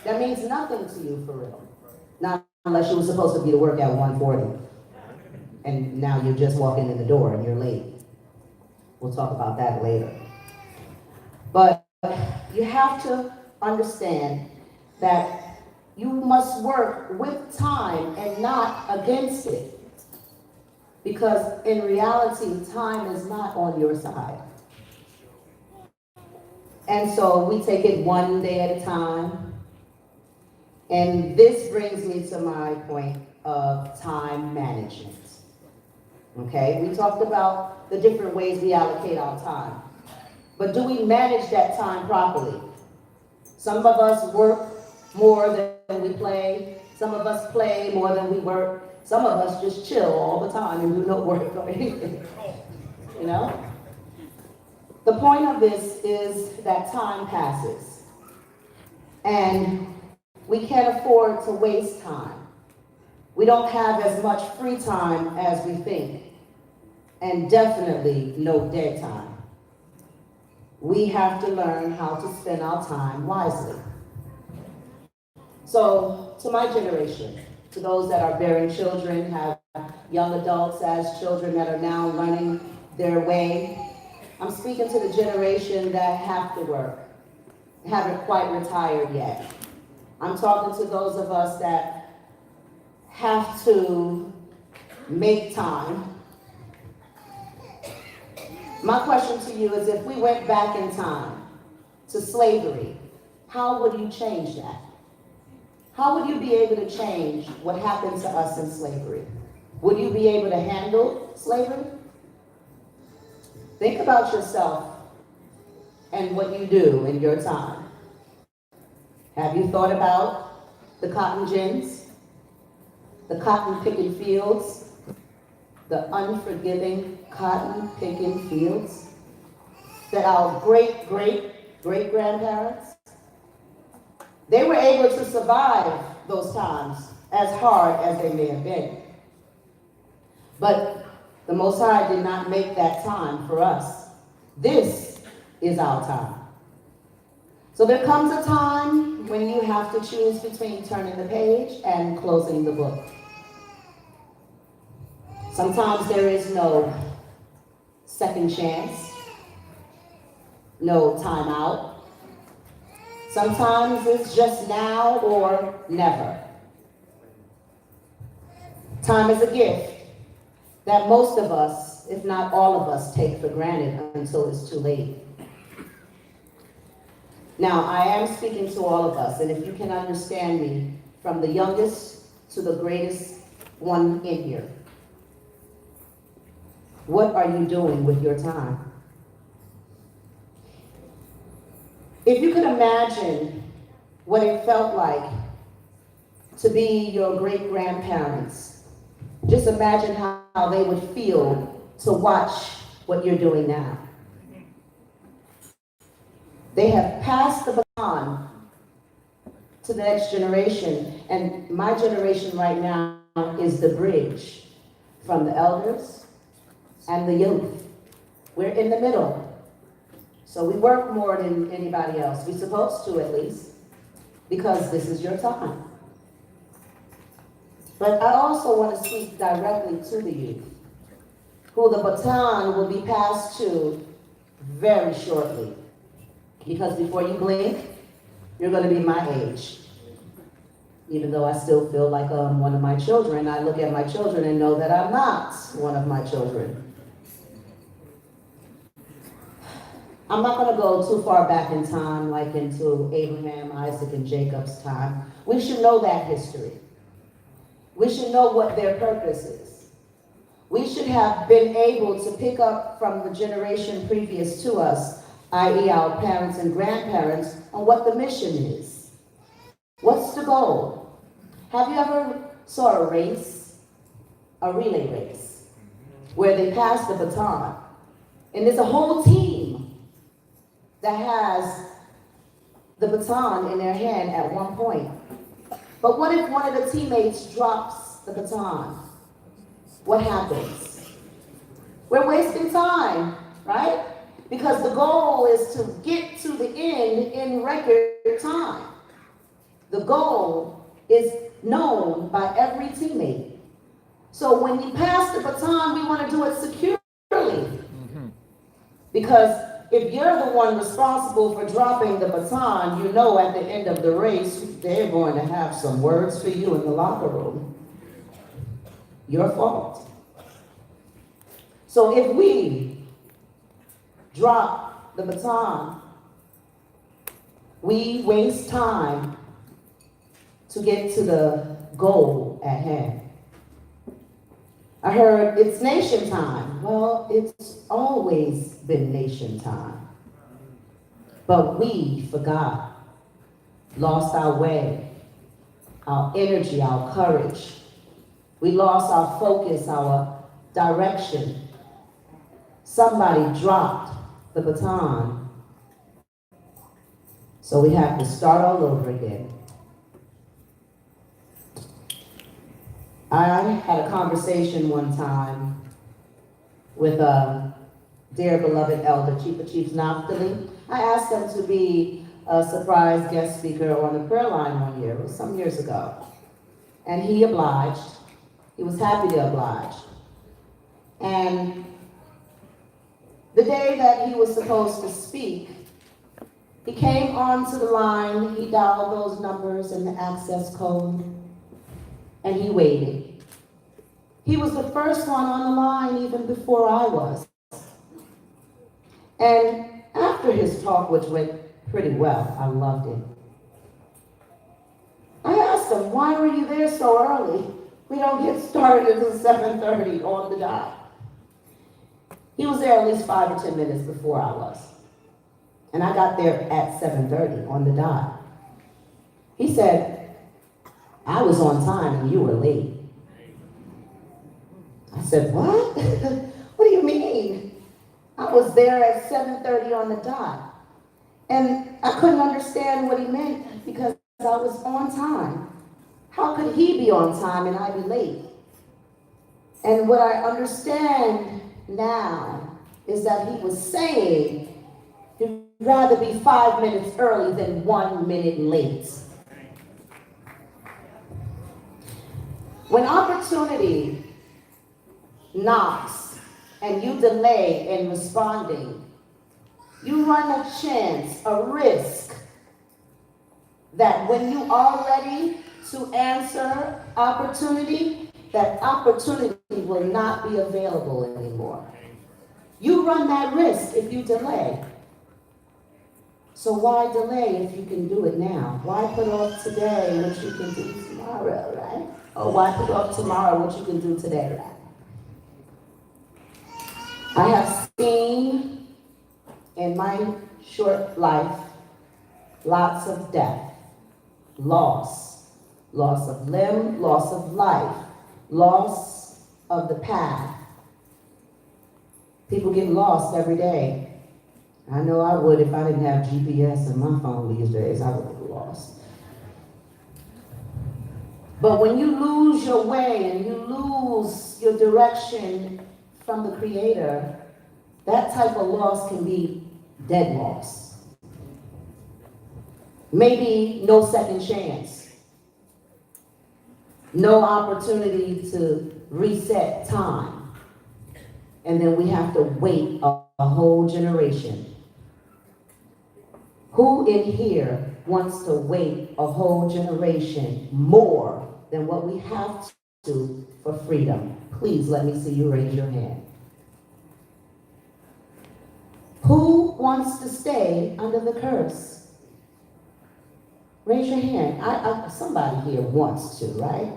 That means nothing to you for real. Not unless you were supposed to be to work at 1:40. And now you're just walking in the door and you're late. We'll talk about that later. But you have to understand that you must work with time and not against it. Because in reality, time is not on your side. And so we take it one day at a time. And this brings me to my point of time management. Okay, we talked about the different ways we allocate our time. But do we manage that time properly? Some of us work more than we play. Some of us play more than we work. Some of us just chill all the time and do no work or anything. You know? The point of this is that time passes. And we can't afford to waste time. We don't have as much free time as we think. And definitely no dead time. We have to learn how to spend our time wisely. So, to my generation, to those that are bearing children, have young adults as children that are now running their way, I'm speaking to the generation that have to work, haven't quite retired yet. I'm talking to those of us that have to make time. My question to you is, if we went back in time to slavery, how would you change that? How would you be able to change what happened to us in slavery? Would you be able to handle slavery? Think about yourself and what you do in your time. Have you thought about the cotton gins, the cotton picking fields, the unforgiving cotton picking fields that our great-great-great-grandparents, they were able to survive those times as hard as they may have been. But the Most High did not make that time for us. This is our time. So there comes a time when you have to choose between turning the page and closing the book. Sometimes there is no second chance, no time out. Sometimes it's just now or never. Time is a gift that most of us, if not all of us, take for granted until it's too late. Now, I am speaking to all of us, and if you can understand me, from the youngest to the greatest one in here, what are you doing with your time? If you could imagine what it felt like to be your great-grandparents, just imagine how they would feel to watch what you're doing now. They have passed the baton to the next generation, and my generation right now is the bridge from the elders and the youth. We're in the middle. So we work more than anybody else. We're supposed to, at least, because this is your time. But I also want to speak directly to the youth, who the baton will be passed to very shortly. Because before you blink, you're going to be my age. Even though I still feel like I'm one of my children, I look at my children and know that I'm not one of my children. I'm not going to go too far back in time, like into Abraham, Isaac, and Jacob's time. We should know that history. We should know what their purpose is. We should have been able to pick up from the generation previous to us, i.e. our parents and grandparents, on what the mission is. What's the goal? Have you ever saw a race, a relay race, where they pass the baton, and there's a whole team that has the baton in their hand at one point. But what if one of the teammates drops the baton? What happens? We're wasting time, right? Because the goal is to get to the end in record time. The goal is known by every teammate. So when you pass the baton, we want to do it securely. Because if you're the one responsible for dropping the baton, you know at the end of the race, they're going to have some words for you in the locker room. Your fault. So if we drop the baton, we waste time to get to the goal at hand. I heard it's nation time. Well, it's always been nation time. But we forgot, lost our way, our energy, our courage. We lost our focus, our direction. Somebody dropped the baton. So we have to start all over again. I had a conversation one time with a dear beloved elder, Chief of Chiefs Naphtali. I asked him to be a surprise guest speaker on the prayer line one year. It was some years ago. And he obliged. He was happy to oblige. And the day that he was supposed to speak, he came onto the line, he dialed those numbers and the access code, and he waited. He was the first one on the line even before I was. And after his talk, which went pretty well, I loved it, I asked him, why were you there so early? We don't get started until 7:30 on the dot. He was there at least 5 or 10 minutes before I was. And I got there at 7:30 on the dot. He said, I was on time and you were late. I said, what? What do you mean? I was there at 7:30 on the dot. And I couldn't understand what he meant because I was on time. How could he be on time and I be late? And what I understand now is that he was saying he'd rather be 5 minutes early than 1 minute late. When opportunity knocks and you delay in responding, you run a chance, a risk, that when you are ready to answer opportunity, that opportunity will not be available anymore. You run that risk if you delay. So why delay if you can do it now? Why put off today what you can do tomorrow, right? Or why put off tomorrow what you can do today, right? I have seen in my short life lots of death, loss of limb, loss of life, loss of the path. People get lost every day. I know I would if I didn't have GPS in my phone these days. I would get lost. But when you lose your way and you lose your direction from the Creator, that type of loss can be dead loss. Maybe no second chance. No opportunity to reset time. And then we have to wait a whole generation. Who in here wants to wait a whole generation more than what we have to for freedom? Please let me see you raise your hand. Who wants to stay under the curse? Raise your hand. Somebody here wants to, right?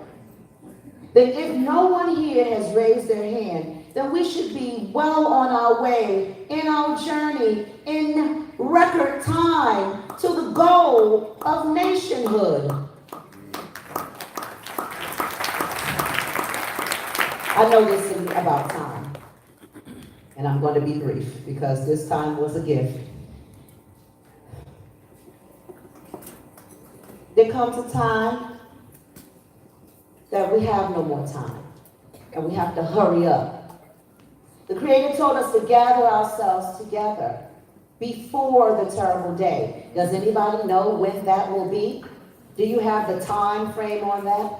Then if no one here has raised their hand, then we should be well on our way in our journey in record time to the goal of nationhood. I know this is about time, and I'm going to be brief because this time was a gift. There comes a time that we have no more time, and we have to hurry up. The Creator told us to gather ourselves together before the terrible day. Does anybody know when that will be? Do you have the time frame on that?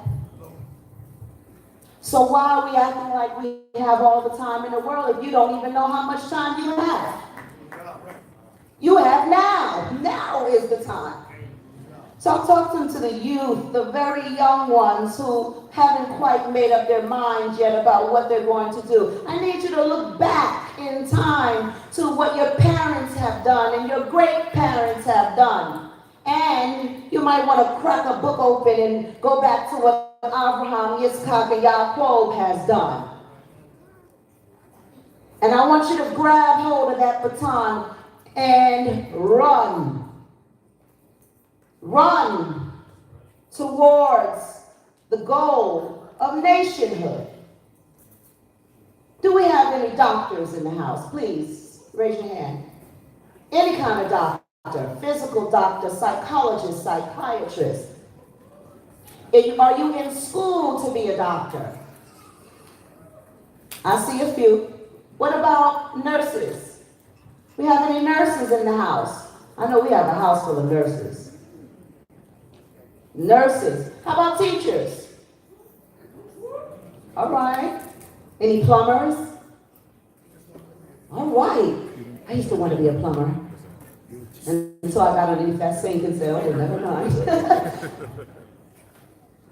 So why are we acting like we have all the time in the world if you don't even know how much time you have? You have now. Now is the time. So I'm talking to the youth, the very young ones who haven't quite made up their minds yet about what they're going to do. I need you to look back in time to what your parents have done and your great parents have done. And you might want to crack a book open and go back to what Abraham, Yitzchak, and Yaakov has done. And I want you to grab hold of that baton and run. Run towards the goal of nationhood. Do we have any doctors in the house? Please raise your hand. Any kind of doctor, physical doctor, psychologist, psychiatrist. Are you in school to be a doctor? I see a few. What about nurses? We have any nurses in the house? I know we have a house full of nurses. Nurses. How about teachers? All right. Any plumbers? All right. I used to want to be a plumber. Until I got underneath that sink and said, oh, never mind.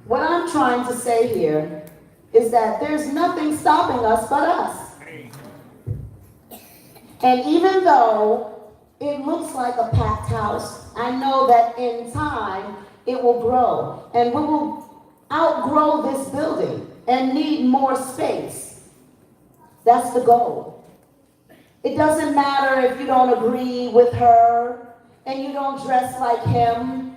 What I'm trying to say here is that there's nothing stopping us but us. And even though it looks like a packed house, I know that in time it will grow. And we will outgrow this building and need more space. That's the goal. It doesn't matter if you don't agree with her and you don't dress like him.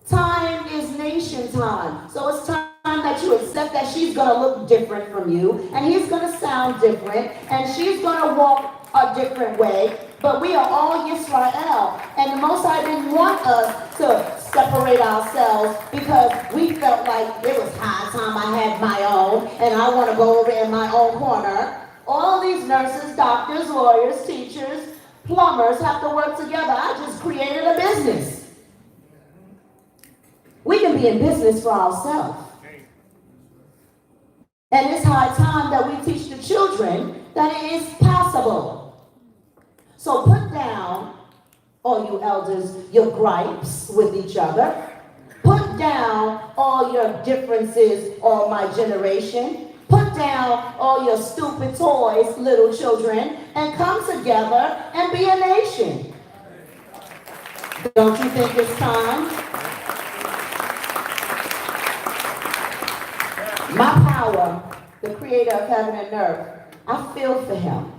Time is nation time. So it's time that you accept that she's going to look different from you, and he's going to sound different, and she's going to walk a different way. But we are all Yisrael, and the Most High didn't want us to separate ourselves because we felt like it was high time I had my own, and I want to go over in my own corner. All these nurses, doctors, lawyers, teachers, plumbers have to work together. I just created a business. We can be in business for ourselves. And it's high time that we teach the children that it is possible. So put down, all you elders, your gripes with each other. Put down all your differences, all my generation. Put down all your stupid toys, little children, and come together and be a nation. Don't you think it's time? My power, the creator of heaven and earth, I feel for him.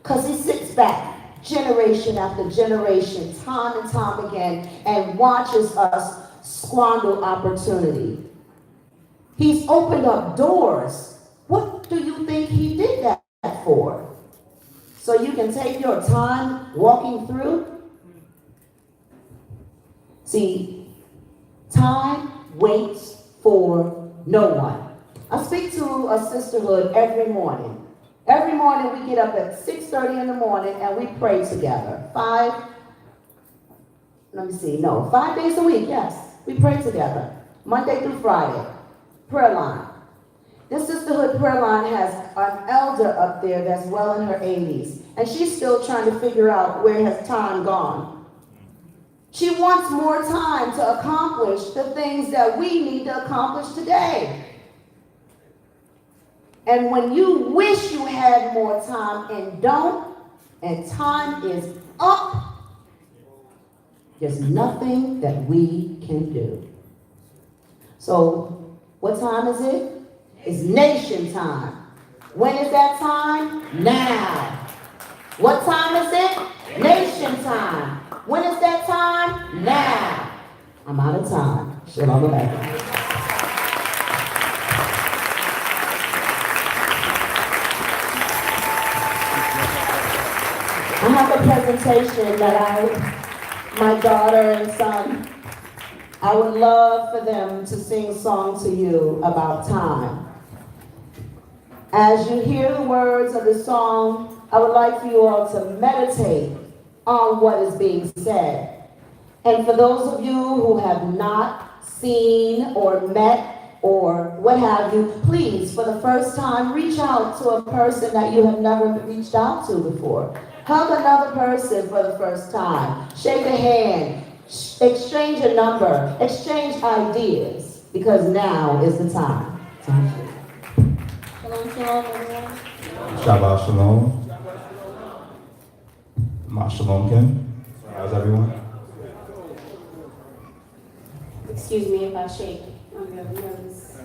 Because he sits back generation after generation, time and time again, and watches us squander opportunity. He's opened up doors. What do you think he did that for? So you can take your time walking through? See, time waits for no one. I speak to a sisterhood every morning. Every morning we get up at 6:30 in the morning and we pray together. 5 days a week, yes. We pray together. Monday through Friday. Prayer line. This sisterhood prayer line has an elder up there that's well in her 80s. And she's still trying to figure out where has time gone. She wants more time to accomplish the things that we need to accomplish today. And when you wish you had more time and don't, and time is up, there's nothing that we can do. So, what time is it? It's nation time. When is that time? Now. What time is it? Nation time. When is that time? Now. I'm out of time. Shalom Aleichem. I have a presentation that my daughter and son, I would love for them to sing a song to you about time. As you hear the words of the song, I would like for you all to meditate on what is being said. And for those of you who have not seen or met or what have you, please, for the first time, reach out to a person that you have never reached out to before. Hug another person for the first time. Shake a hand. Exchange a number, exchange ideas, because now is the time. Shalom, shalom, everyone. Shabbat shalom. Ma shalom, Kim. How's everyone? Excuse me if I shake. I'm really nervous.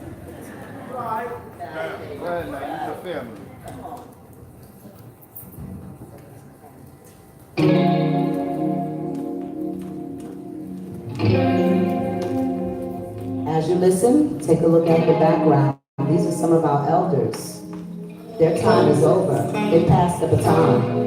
Well, now, you're family. As you listen, take a look at the background. These are some of our elders. Their time is over. They passed the baton.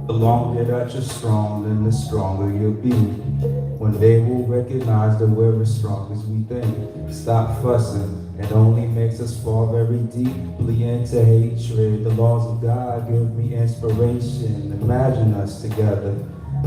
The longer that you're strong, then the stronger you'll be. One day we'll recognize that we're as strong as we think. Stop fussing, it only makes us fall very deeply into hatred. The laws of God give me inspiration. Imagine us together,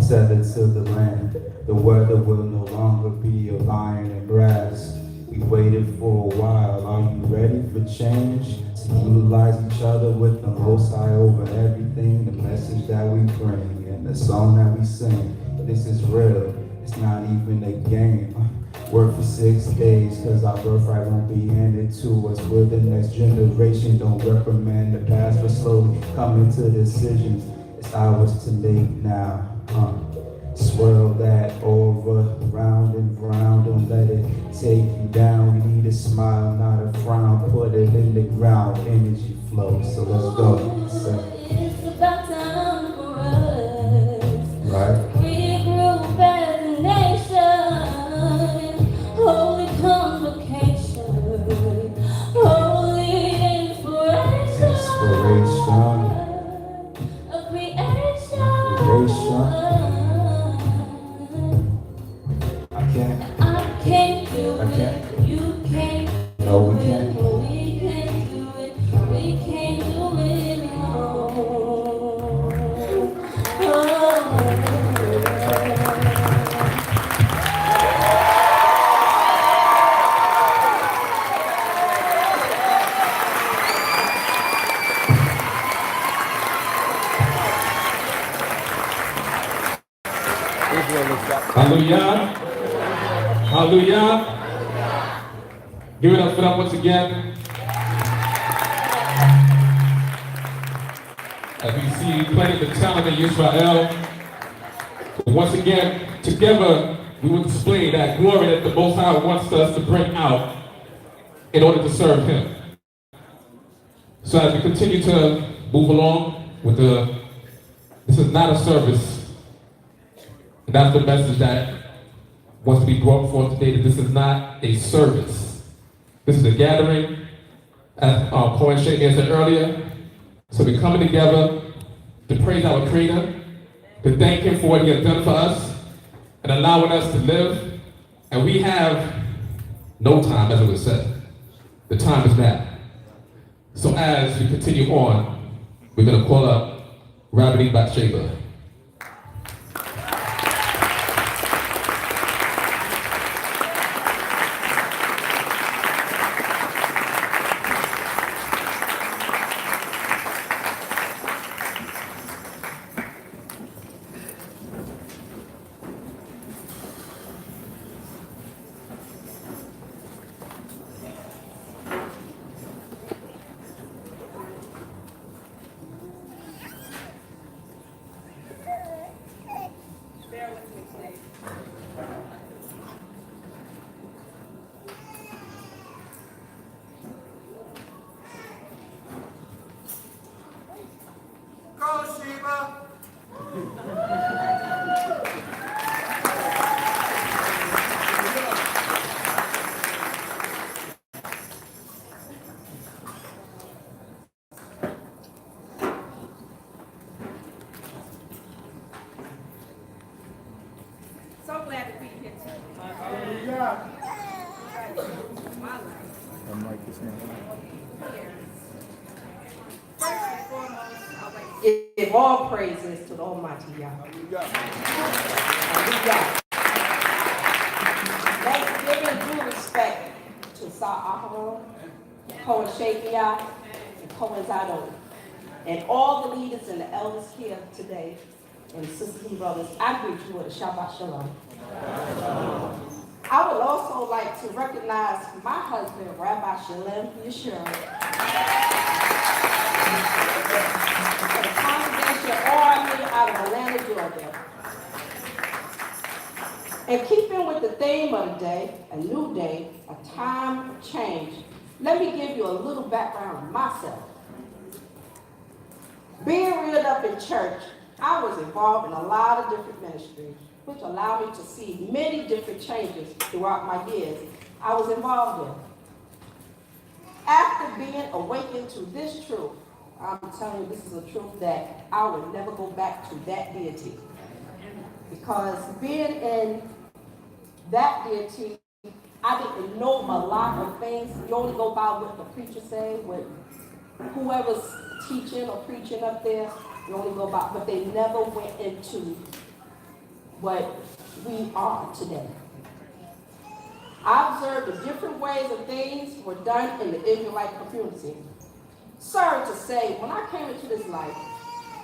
tethered to the land. The weather will no longer be of iron and brass. We waited for a while. Are you ready for change? To utilize each other with the Most High over everything. The message that we bring and the song that we sing. This is real. It's not even a game. Work for 6 days, cause our birthright won't be handed to us. We're the next generation. Don't reprimand the past, but slowly coming to decisions. It's ours to make now. Swirl that over, round and round, don't let it take you down. You need a smile, not a frown, put it in the ground, energy flow, so let's go. It's about time for us. Right? Regroup as a nation, holy convocation, holy inspiration, a creation. I can't do it, you can't do it, No, we can't. we can't do it, we can't do it alone. Hallelujah. Hallelujah. Give it up for them once again. As we see playing the talent of Yisrael. Once again, together we will display that glory that the Most High wants us to bring out in order to serve Him. So as we continue to move along with this is not a service. And that's the message that wants to be brought forth today, that this is not a service. This is a gathering, as Cohen Shaker said earlier. So we're coming together to praise our Creator, to thank Him for what He has done for us, and allowing us to live. And we have no time, as it was said. The time is now. So as we continue on, we're going to call up Rabbi Bathsheba. mic is in. First and foremost, I would like to give all praises to the Almighty Yahweh. Hallelujah. Thanksgiving due respect to Sa'ahara, Cohen Shakia, and Cohen Zadok, and all the leaders and the elders here today, and sisters and brothers. I greet you with a Shabbat Shalom. I would also like to recognize my husband, Rabbi Shalem Yisrael, for the congregation Army out of Atlanta, Georgia. And keeping with the theme of the day, a new day, a time of change, let me give you a little background of myself. Being reared up in church, I was involved in a lot of different ministries, which allowed me to see many different changes throughout my years I was involved in. After being awakened to this truth, I'm telling you, this is a truth that I would never go back to that deity. Because being in that deity, I didn't know a lot of things. You only go by what the preacher say, what whoever's teaching or preaching up there, you only go by, but they never went into what we are today. I observed the different ways of things were done in the Israelite community. Sorry to say, when I came into this life,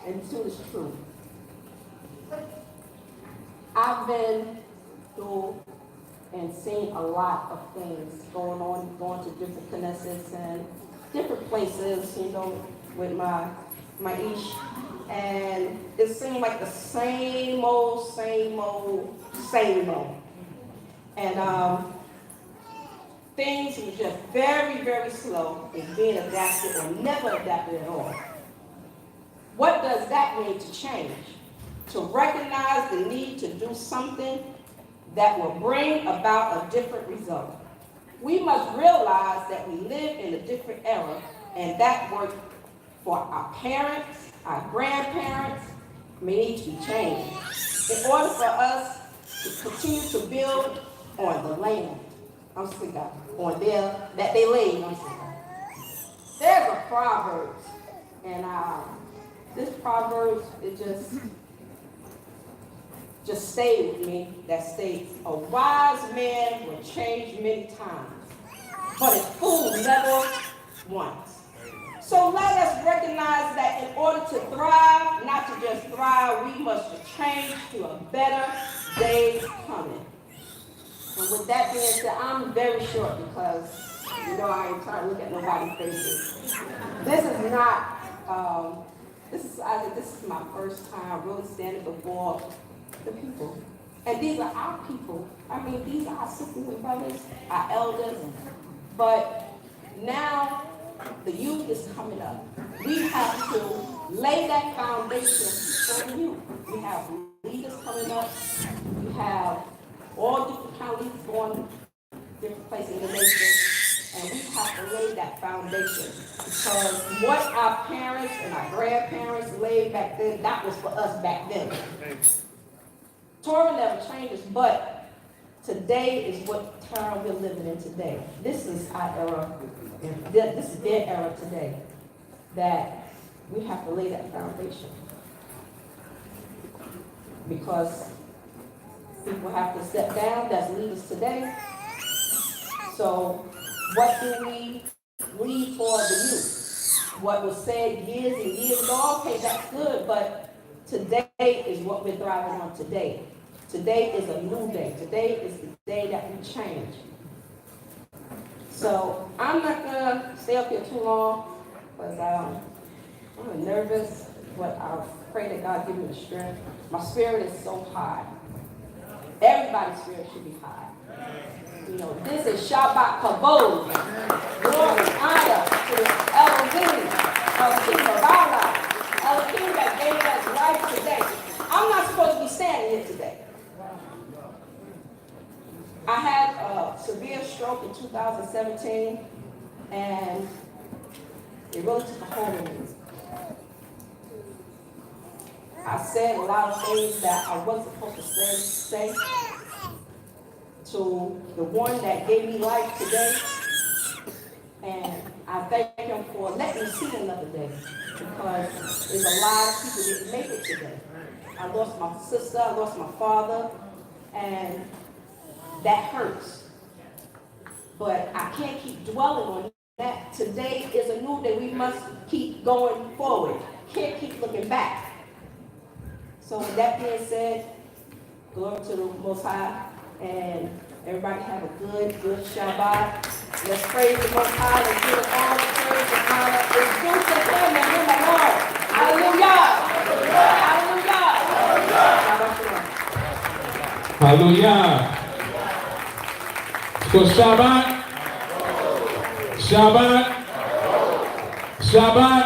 and to this truth, I've been through and seen a lot of things going to different Knesses and different places, you know, with my ish. And it seemed like the same old. And things were just very, very slow in being adapted or never adapted at all. What does that mean to change? To recognize the need to do something that will bring about a different result. We must realize that we live in a different era, and that worked for our parents, our grandparents, may need to be changed in order for us to continue to build on the land. On there that they laid. There's a proverb, and this proverb, it just stayed with me, that states, a wise man will change many times, but a fool never once. So let us recognize that in order to thrive, not to just thrive, we must change to a better day coming. And with that being said, I'm very short because, you know, I ain't trying to look at nobody's faces. This is not, this is my first time really standing before the people. And these are our people. I mean, these are our sisters and brothers, our elders. But now the youth is coming up. We have to lay that foundation for the youth. We have leaders coming up. We have all different kind of leaders going different places in the nation. And we have to lay that foundation. Because what our parents and our grandparents laid back then, that was for us back then. Torah never changes, but today is what time we're living in today. This is our era, and this is their era today, that we have to lay that foundation. Because people have to step down, that's leaders today. So what do we leave for the youth? What was said years and years ago, okay, that's good, but today is what we're thriving on today. Today is a new day. Today is the day that we change. So I'm not gonna stay up here too long because I'm nervous, but I pray that God give me the strength. My spirit is so high. Everybody's spirit should be high. You know, this is Shabbat Kavod. Glory, honor to the Elohim of our life. Elohim that gave us life today. I'm not supposed to be standing here today. I had a severe stroke in 2017, and it really took a hold of me. I said a lot of things that I wasn't supposed to say to the one that gave me life today. thank him for letting me see another day, because there's a lot of people that didn't make it today. I lost my sister, I lost my father, and that hurts. But I can't keep dwelling on that. Today is a new day. We must keep going forward. Can't keep looking back. So with that being said, glory to the Most High, and everybody have a good Shabbat. Let's praise the Most High and give him all the praise and honor. It's due to him and him alone. Hallelujah! Hallelujah! Hallelujah. So Shabbat, Shabbat, Shabbat.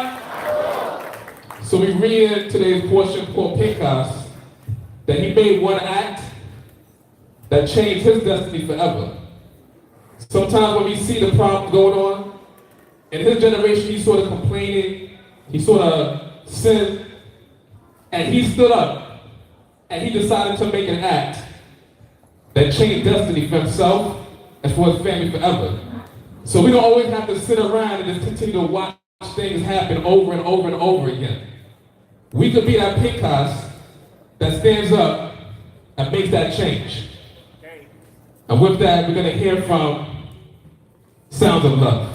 So we read in today's portion called Pinchas that he made one act that changed his destiny forever. Sometimes when we see the problem going on, in his generation he sort of complaining, he sort of sinned, and he stood up and he decided to make an act that changed destiny for himself and for his family forever. So we don't always have to sit around and just continue to watch things happen over and over and over again. We could be that Pinchas that stands up and makes that change. And with that, we're going to hear from Sounds of Love.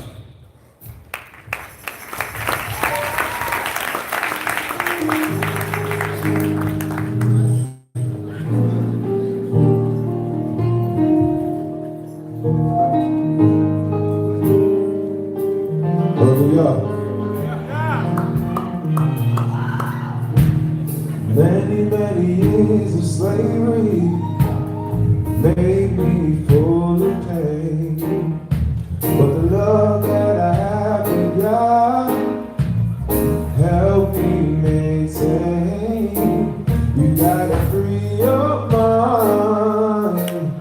Many years of slavery made me full of pain, but the love that I have in God helped me maintain. You gotta free your mind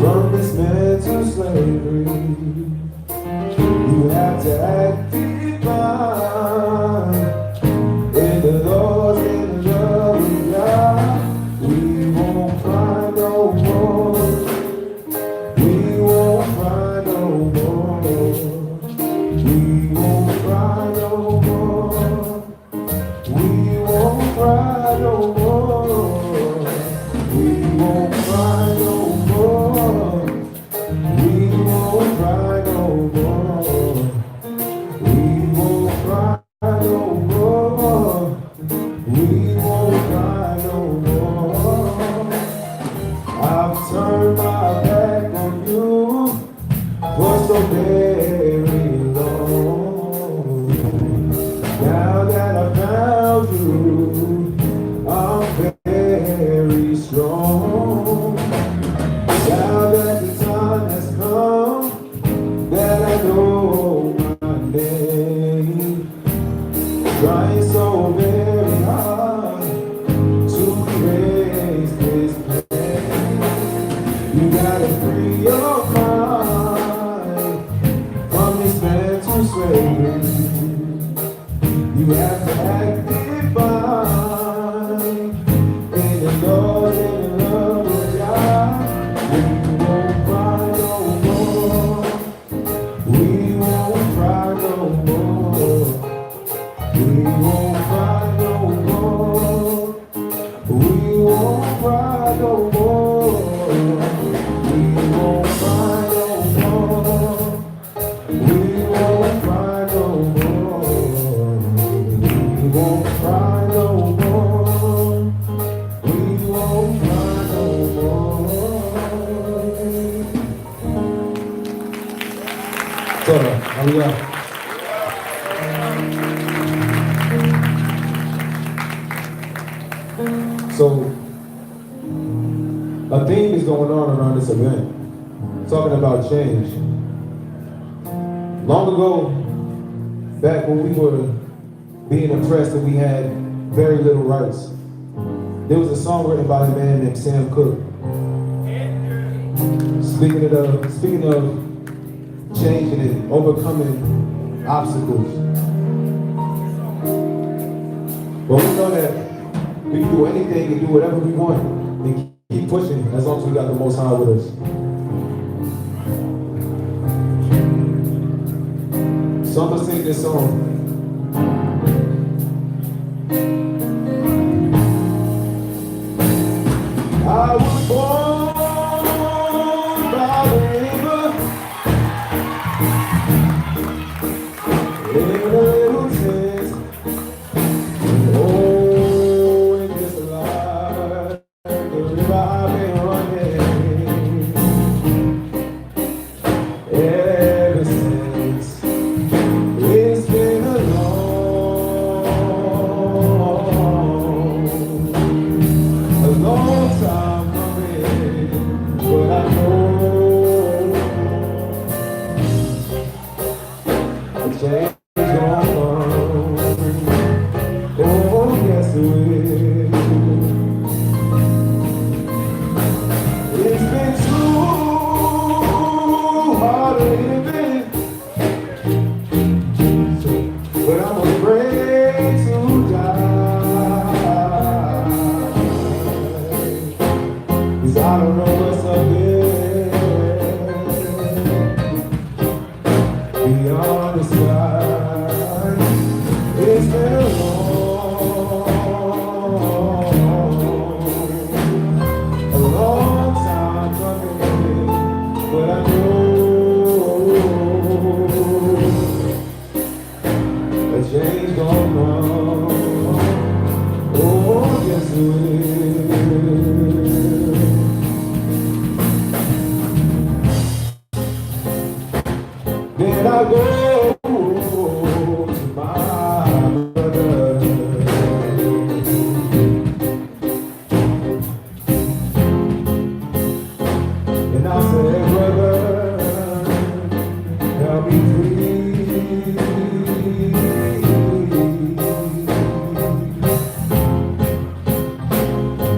from this mental slavery. You have to act divine in the Lord, in the love of God. We won't cry no more. We won't cry no more. We won't cry no more. We won't cry no more. We won't cry no more. We won't cry no more. We won't cry no more. We won't cry no more. I've turned my back on you for so very long. Now that I found you, I'm very strong. Now that the time has come, that I know my name, trying so very hard to erase this pain. You gotta free your mind from this mental slavery. You have to act divine in the Lord, in the love of God. We won't cry no more. We won't cry no more. We won't cry no more. We won't cry no more. We won't cry no more. We won't cry no more. We won't cry no more. We won't cry no more. Sorry, hallelujah. So, a theme is going on around this event, talking about change. Long ago, back when we were being oppressed and we had very little rights, there was a song written by a man named Sam Cooke. Speaking of changing and overcoming obstacles. But we know that we can do anything and do whatever we want and keep pushing as long as we got the Most High with us. So I'm gonna sing this song. I was born by the river in a little tent. Oh, it's just like the river I've been running ever since. It's been a long time coming, but I know the change gonna come. Oh, yes it will. It's been too hard living, but I'm afraid to die. 'Cause I don't know what's up there beyond the sky. It's been a long time coming, but I know a change gonna come. Oh, yes it will. Then I go to my brother, and I say, brother, help me please.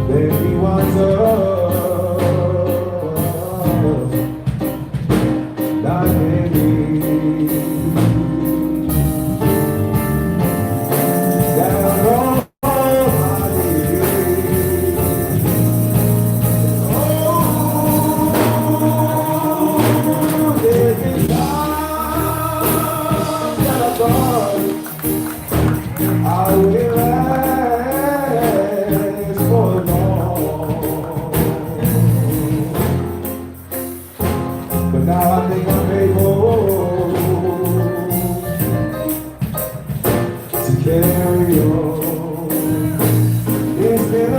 Then he winds up dying me. Down on my knees. Oh, there's been times that I thought I would last for long, but now I think I'm able to carry on. It's been a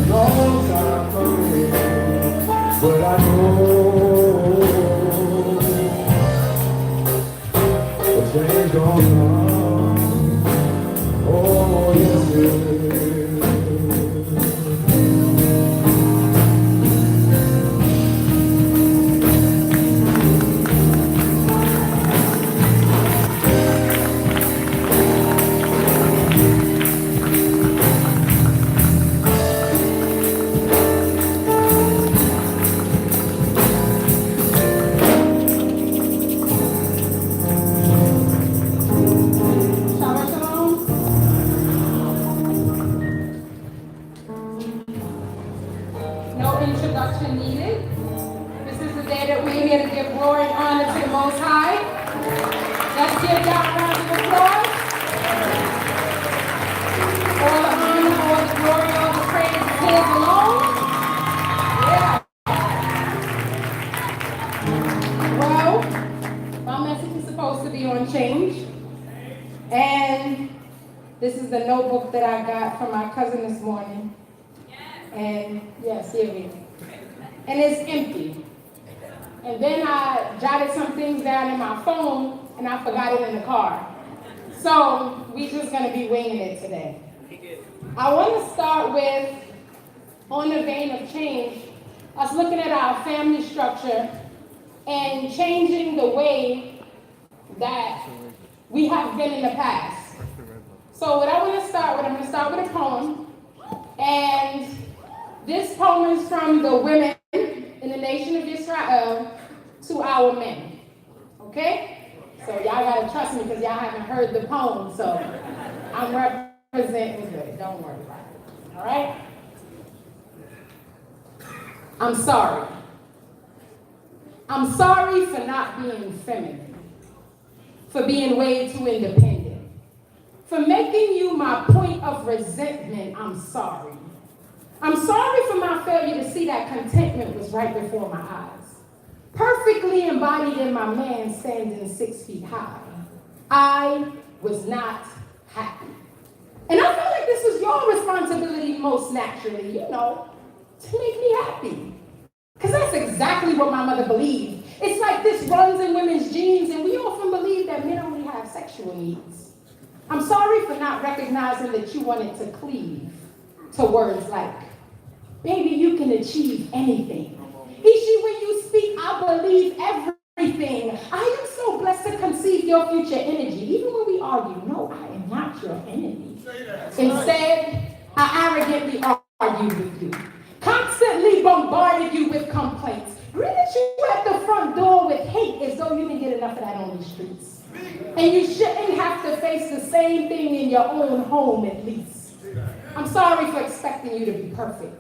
long time coming, but I know a change gonna come. Oh, yes it will. Shabbat shalom. No introduction needed. This is the day that we're here to give glory and honor to the Most High. Let's give God a round of applause. All the honor, all the glory, all the praise is His alone. Yeah. Well, my message is supposed to be on change. And this is the notebook that I got from my cousin this morning. And yes, here we go. And it's empty. And then I jotted some things down in my phone and I forgot it in the car. So we just gonna be winging it today. I want to start with, on the vein of change, us looking at our family structure and changing the way that we have been in the past. So what I want to start with, I'm going to start with a poem. And this poem is from the women in the nation of Israel to our men. Okay? So y'all got to trust me because y'all haven't heard the poem. So I'm representing good. Don't worry about it. All right? I'm sorry. I'm sorry for not being feminine, for being way too independent, for making you my point of resentment. I'm sorry. I'm sorry for my failure to see that contentment was right before my eyes, perfectly embodied in my man standing 6 feet high. I was not happy. And I feel like this was your responsibility most naturally, to make me happy. Because that's exactly what my mother believed. It's like this runs in women's genes, and we often believe that men only have sexual needs. I'm sorry for not recognizing that you wanted to cleave to words like, baby, you can achieve anything. Ishi, when you speak, I believe everything. I am so blessed to conceive your future energy. Even when we argue, no, I am not your enemy. Instead, I arrogantly argued with you, constantly bombarded you with complaints, greeted you at the front door with hate as though you didn't get enough of that on these streets. And you shouldn't have to face the same thing in your own home at least. I'm sorry for expecting you to be perfect.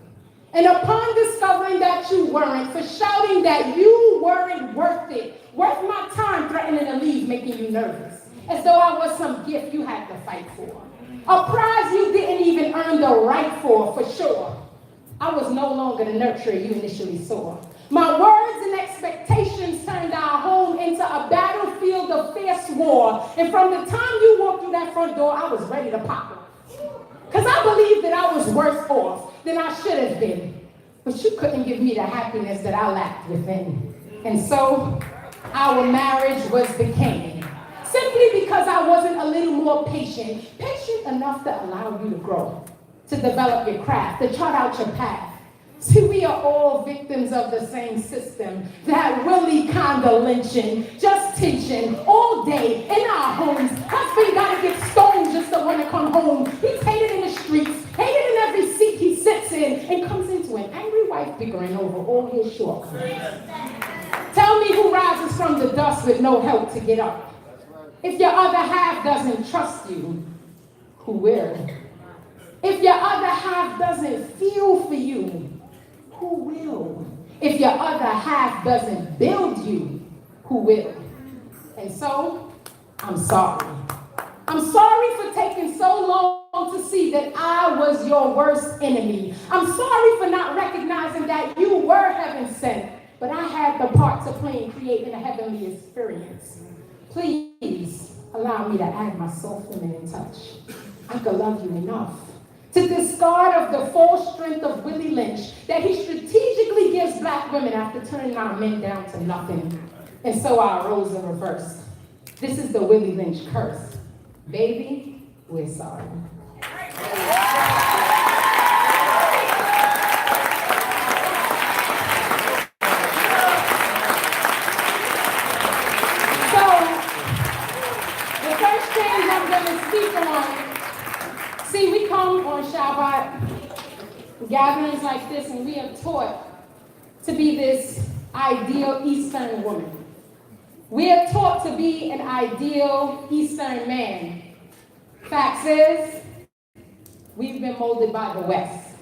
And upon discovering that you weren't, for shouting that you weren't worth it, worth my time threatening to leave, making you nervous, as though I was some gift you had to fight for. A prize you didn't even earn the right for sure. I was no longer the nurturer you initially saw. My words and expectations turned our home into a battlefield of fierce war. And from the time you walked through that front door, I was ready to pop it. Because I believed that I was worse off than I should have been. But you couldn't give me the happiness that I lacked within. And so, our marriage was decaying. Simply because I wasn't a little more patient enough to allow you to grow, to develop your craft, to chart out your path. See, we are all victims of the same system, that Willie kinda lynching, just tension, all day in our homes. Husband gotta get stoned just to wanna come home. He's hated in the streets, hated in every seat he sits in, and comes into an angry wife bickering over all his shortcomings. Tell me who rises from the dust with no help to get up. If your other half doesn't trust you, who will? If your other half doesn't feel for you, who will? If your other half doesn't build you, who will? And so, I'm sorry. I'm sorry for taking so long to see that I was your worst enemy. I'm sorry for not recognizing that you were heaven sent, but I had the part to play in creating a heavenly experience. Please allow me to add my soft feminine touch. I could love you enough to discard of the false strength of Willie Lynch that he strategically gives black women after turning our men down to nothing. And so our roles are reversed. This is the Willie Lynch curse. Baby, we're sorry. See, we come on Shabbat, gatherings like this, and we are taught to be this ideal Eastern woman. We are taught to be an ideal Eastern man. Facts is, we've been molded by the West.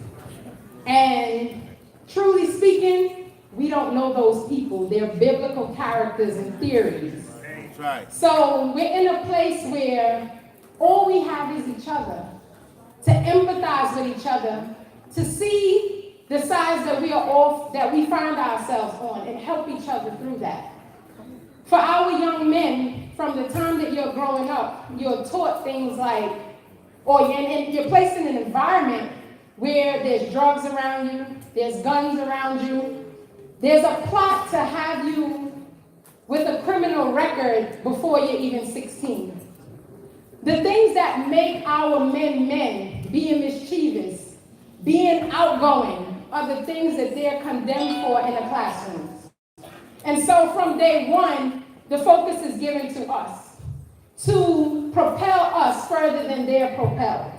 And truly speaking, we don't know those people. They're biblical characters and theories. That's right. So we're in a place where all we have is each other, to empathize with each other, to see the sides that we find ourselves on, and help each other through that. For our young men, from the time that you're growing up, you're taught things like, and you're placed in an environment where there's drugs around you, there's guns around you, there's a plot to have you with a criminal record before you're even 16. The things that make our men, being mischievous, being outgoing, are the things that they're condemned for in the classrooms. And so from day one, the focus is given to us to propel us further than they're propelled.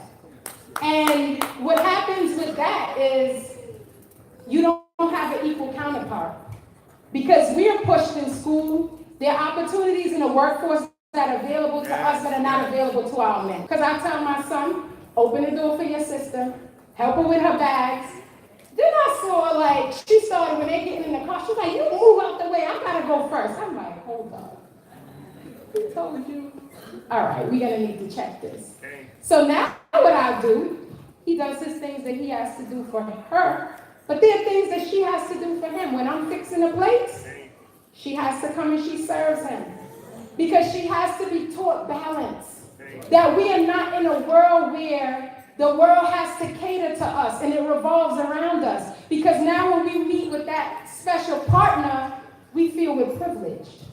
And what happens with that is you don't have an equal counterpart. Because we are pushed in school, there are opportunities in the workforce that are available to us that are not available to our men. Because I tell my son, open the door for your sister, help her with her bags. Then I saw she started when they're getting in the car, she's like, you move out the way, I gotta God. Who told you? All right, we're going to need to check this. So now what I do, he does his things that he has to do for her, but there are things that she has to do for him. When I'm fixing the plates, she has to come and she serves him. Because she has to be taught balance. That we are not in a world where the world has to cater to us and it revolves around us. Because now when we meet with that special partner, we feel we're privileged.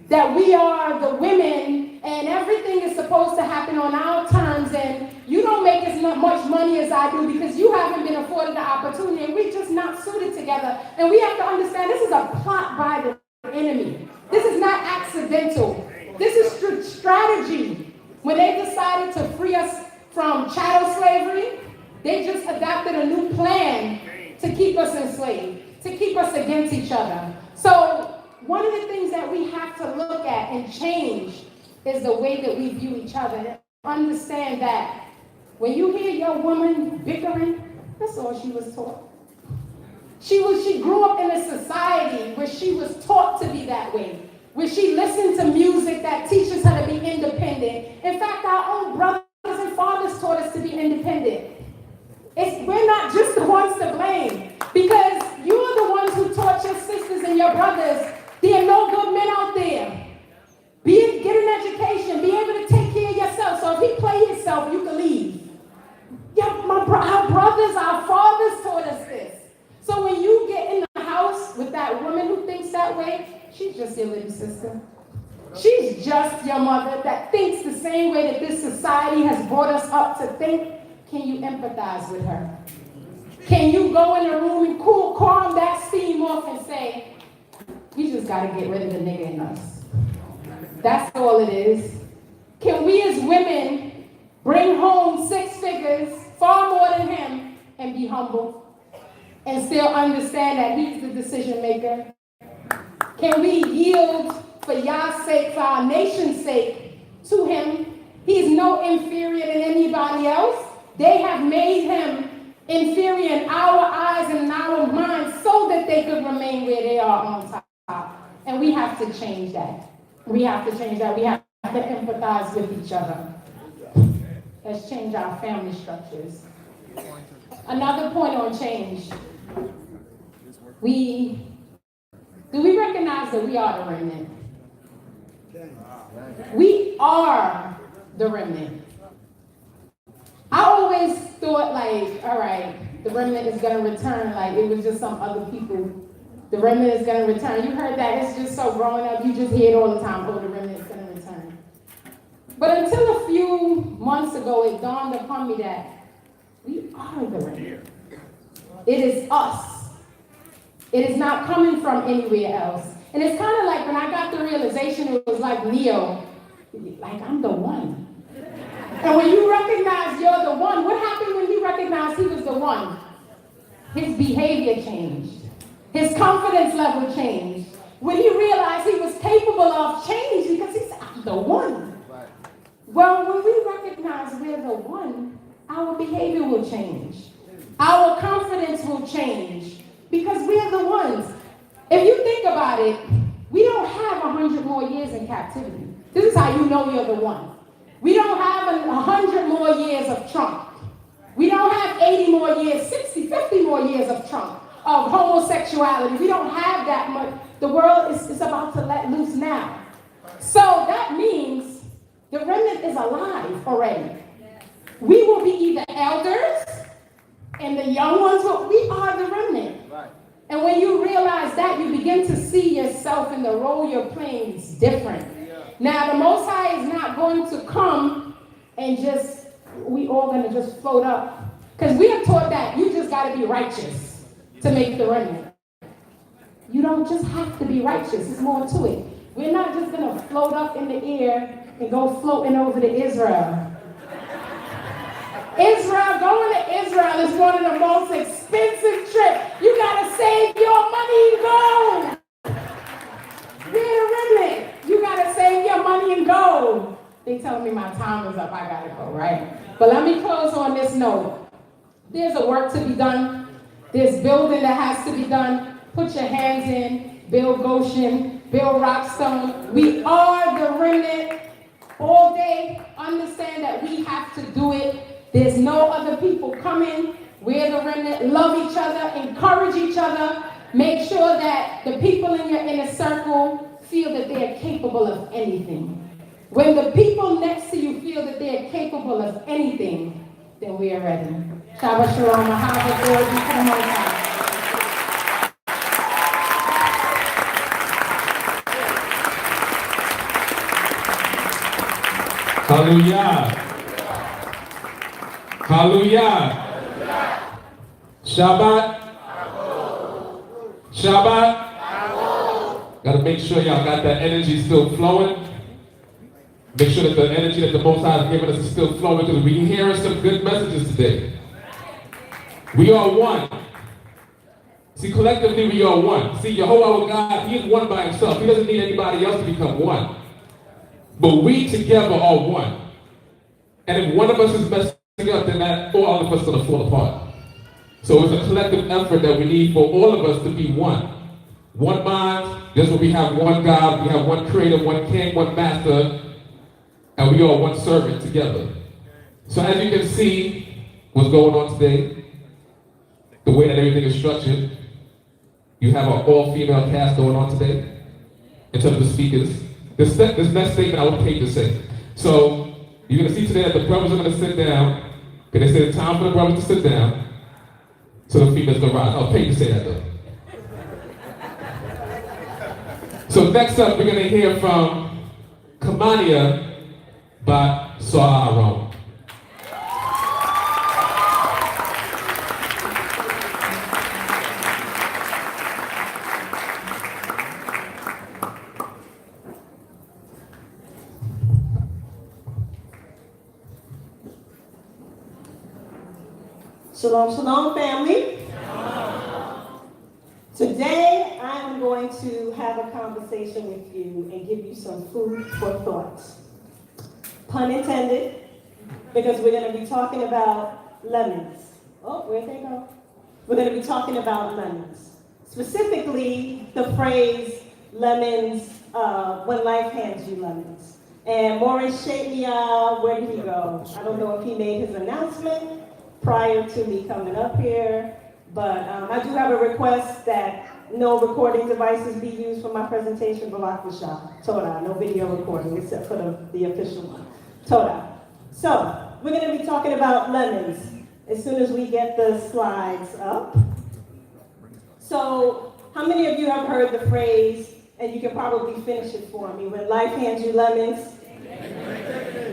That we are the women and everything is supposed to happen on our terms, and you don't make as much money as I do because you haven't been afforded the opportunity, and we're just not suited together. And we have to understand this is a plot by the enemy. This is not accidental. This is strategy. When they decided to free us from chattel slavery, they just adopted a new plan to keep us enslaved, to keep us against each other. So one of the things that we have to look at and change is the way that we view each other. And understand that when you hear your woman bickering, that's all she was taught. She grew up in a society where she was taught to be that way, where she listened to music that teaches her to be independent. In fact, our own brothers and fathers taught us to be independent. We're not just the ones to blame, because you're the ones who taught your sisters and your brothers there are no good men out there. Get an education, be able to take care of yourself. So if he play himself, you can leave. Yeah, our brothers, our fathers taught us this. So when you get in the house with that woman who thinks that way, she's just your little sister. She's just your mother that thinks the same way that this society has brought us up to think. Can you empathize with her? Can you go in the room and calm that steam off and say, we just got to get rid of the nigga in us. That's all it is. Can we as women bring home 6 figures, far more than him, and be humble? And still understand that he's the decision maker? Can we yield for Yah's sake, for our nation's sake, to him? He's no inferior than anybody else. They have made him inferior in our eyes and in our minds so that they could remain where they are on top. And we have to change that. We have to change that. We have to empathize with each other. Let's change our family structures. Another point on change. Do we recognize that we are the remnant? We are the remnant. I always thought like, all right, the remnant is going to return like it was just some other people. The remnant is going to return. You heard that. It's just so growing up. You just hear it all the time. Oh, the remnant is going to return. But until a few months ago, it dawned upon me that we are the remnant. It is us. It is not coming from anywhere else. And it's kind of like when I got the realization, it was like Neo. Like, I'm the one. And when you recognize you're the one, what happened when he recognized he was the one? His behavior changed. His confidence level changed. When he realized he was capable of change, because he said, I'm the one. Right. Well, when we recognize we're the one, our behavior will change. Our confidence will change because we're the ones. If you think about it, we don't have 100 more years in captivity. This is how you know you're the one. We don't have 100 more years of Trump. We don't have 80 more years, 60, 50 more years of Trump. Of homosexuality. We don't have that much. The world is about to let loose now. So that means the remnant is alive already. We will be either elders and the young ones, but we are the remnant. Right. And when you realize that, you begin to see yourself in the role you're playing is different. Yeah. Now, the Most High is not going to come and we all going to just float up. Because we are taught that you just got to be righteous to make the remnant. You don't just have to be righteous. There's more to it. We're not just going to float up in the air and go floating over to Israel. Going to Israel is one of the most expensive trips. You got to save your money and go. We're the remnant. You got to save your money and go. They telling me my time is up. I got to go, right? But let me close on this note. There's a work to be done. There's building that has to be done. Put your hands in, build Goshen, Bill Rockstone. We are the remnant all day. Understand that we have to do it. There's no other people coming. We're the remnant. Love each other, encourage each other. Make sure that the people in your inner circle feel that they're capable of anything. When the people next to you feel that they're capable of anything, then we are ready. Shabbat Shalom, Mahavah, glory be to the Most High. Hallelujah. Hallelujah. Shabbat. Shabbat. Gotta make sure y'all got that energy still flowing. Make sure that the energy that the Most High has given us is still flowing, because we're hearing some good messages today. We are one. See, collectively we are one. See, Jehovah God, He is one by Himself. He doesn't need anybody else to become one. But we together are one. And if one of us is messing up, then all of us are going to fall apart. So it's a collective effort that we need for all of us to be one. One mind. That's what we have: one God, we have one Creator, one King, one Master, and we are one servant together. So as you can see what's going on today, the way that everything is structured, you have an all-female cast going on today in terms of the speakers. This next statement I would hate to say. So you're going to see today that the brothers are going to sit down. Okay, they said it's time for the brothers to sit down, so the females can rise. I'll pay to say that though. So next up, we're going to hear from Kamania by Sa'aron. Shalom, shalom, family. Today, I am going to have a conversation with you and give you some food for thought. Pun intended, because we're going to be talking about lemons. Oh, where'd they go? We're going to be talking about lemons. Specifically, the phrase lemons, when life hands you lemons. And Maurice Shemia, where did he go? I don't know if he made his announcement prior to me coming up here, but I do have a request that no recording devices be used for my presentation, Balak Vashah. Toda, no video recording except for the official one. Toda. So, we're going to be talking about lemons as soon as we get the slides up. So, how many of you have heard the phrase, and you can probably finish it for me, when life hands you lemons?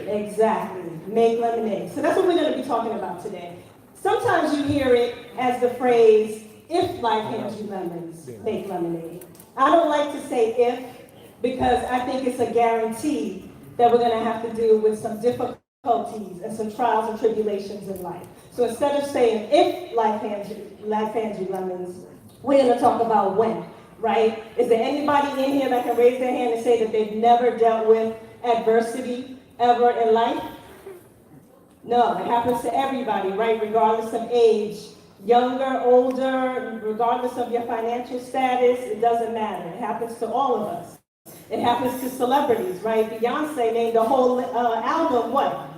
Exactly. Make lemonade. So that's what we're going to be talking about today. Sometimes you hear it as the phrase, if life hands you lemons, make lemonade. I don't like to say if, because I think it's a guarantee that we're going to have to deal with some difficulties and some trials and tribulations in life. So instead of saying if life hands you lemons, we're going to talk about when, right? Is there anybody in here that can raise their hand and say that they've never dealt with adversity ever in life? No, it happens to everybody, right? Regardless of age, younger, older, regardless of your financial status, it doesn't matter. It happens to all of us. It happens to celebrities, right? Beyonce named the whole album what?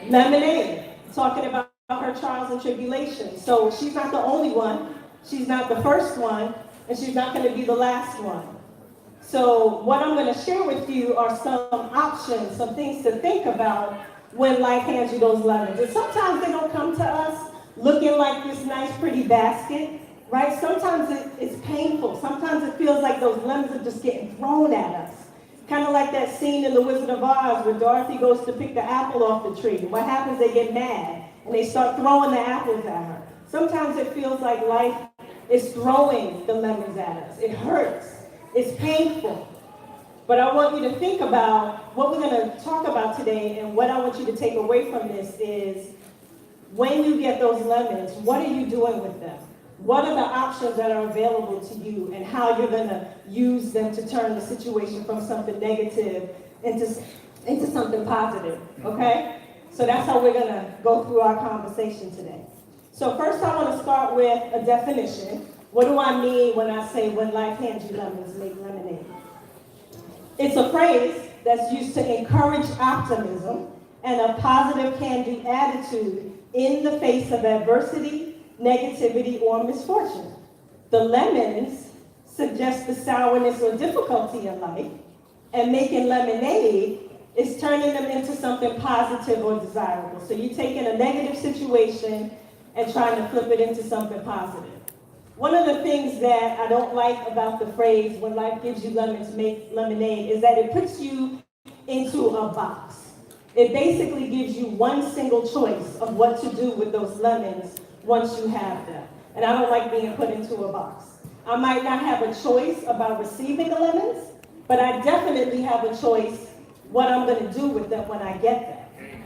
Lemonade, talking about her trials and tribulations. So she's not the only one. She's not the first one, and she's not going to be the last one. So what I'm going to share with you are some options, some things to think about when life hands you those lemons. And sometimes they don't come to us looking like this nice, pretty basket, right? Sometimes it's painful. Sometimes it feels like those lemons are just getting thrown at us. Kind of like that scene in The Wizard of Oz where Dorothy goes to pick the apple off the tree. And what happens? They get mad and they start throwing the apples at her. Sometimes it feels like life is throwing the lemons at us. It hurts. It's painful. But I want you to think about what we're going to talk about today, and what I want you to take away from this is when you get those lemons, what are you doing with them? What are the options that are available to you, and how you're going to use them to turn the situation from something negative into something positive, okay? So that's how we're going to go through our conversation today. So first I want to start with a definition. What do I mean when I say when life hands you lemons, make lemonade? It's a phrase that's used to encourage optimism and a positive can-do attitude in the face of adversity, negativity, or misfortune. The lemons suggest the sourness or difficulty in life, and making lemonade is turning them into something positive or desirable. So you're taking a negative situation and trying to flip it into something positive. One of the things that I don't like about the phrase, when life gives you lemons, make lemonade, is that it puts you into a box. It basically gives you one single choice of what to do with those lemons once you have them. And I don't like being put into a box. I might not have a choice about receiving the lemons, but I definitely have a choice what I'm going to do with them when I get them.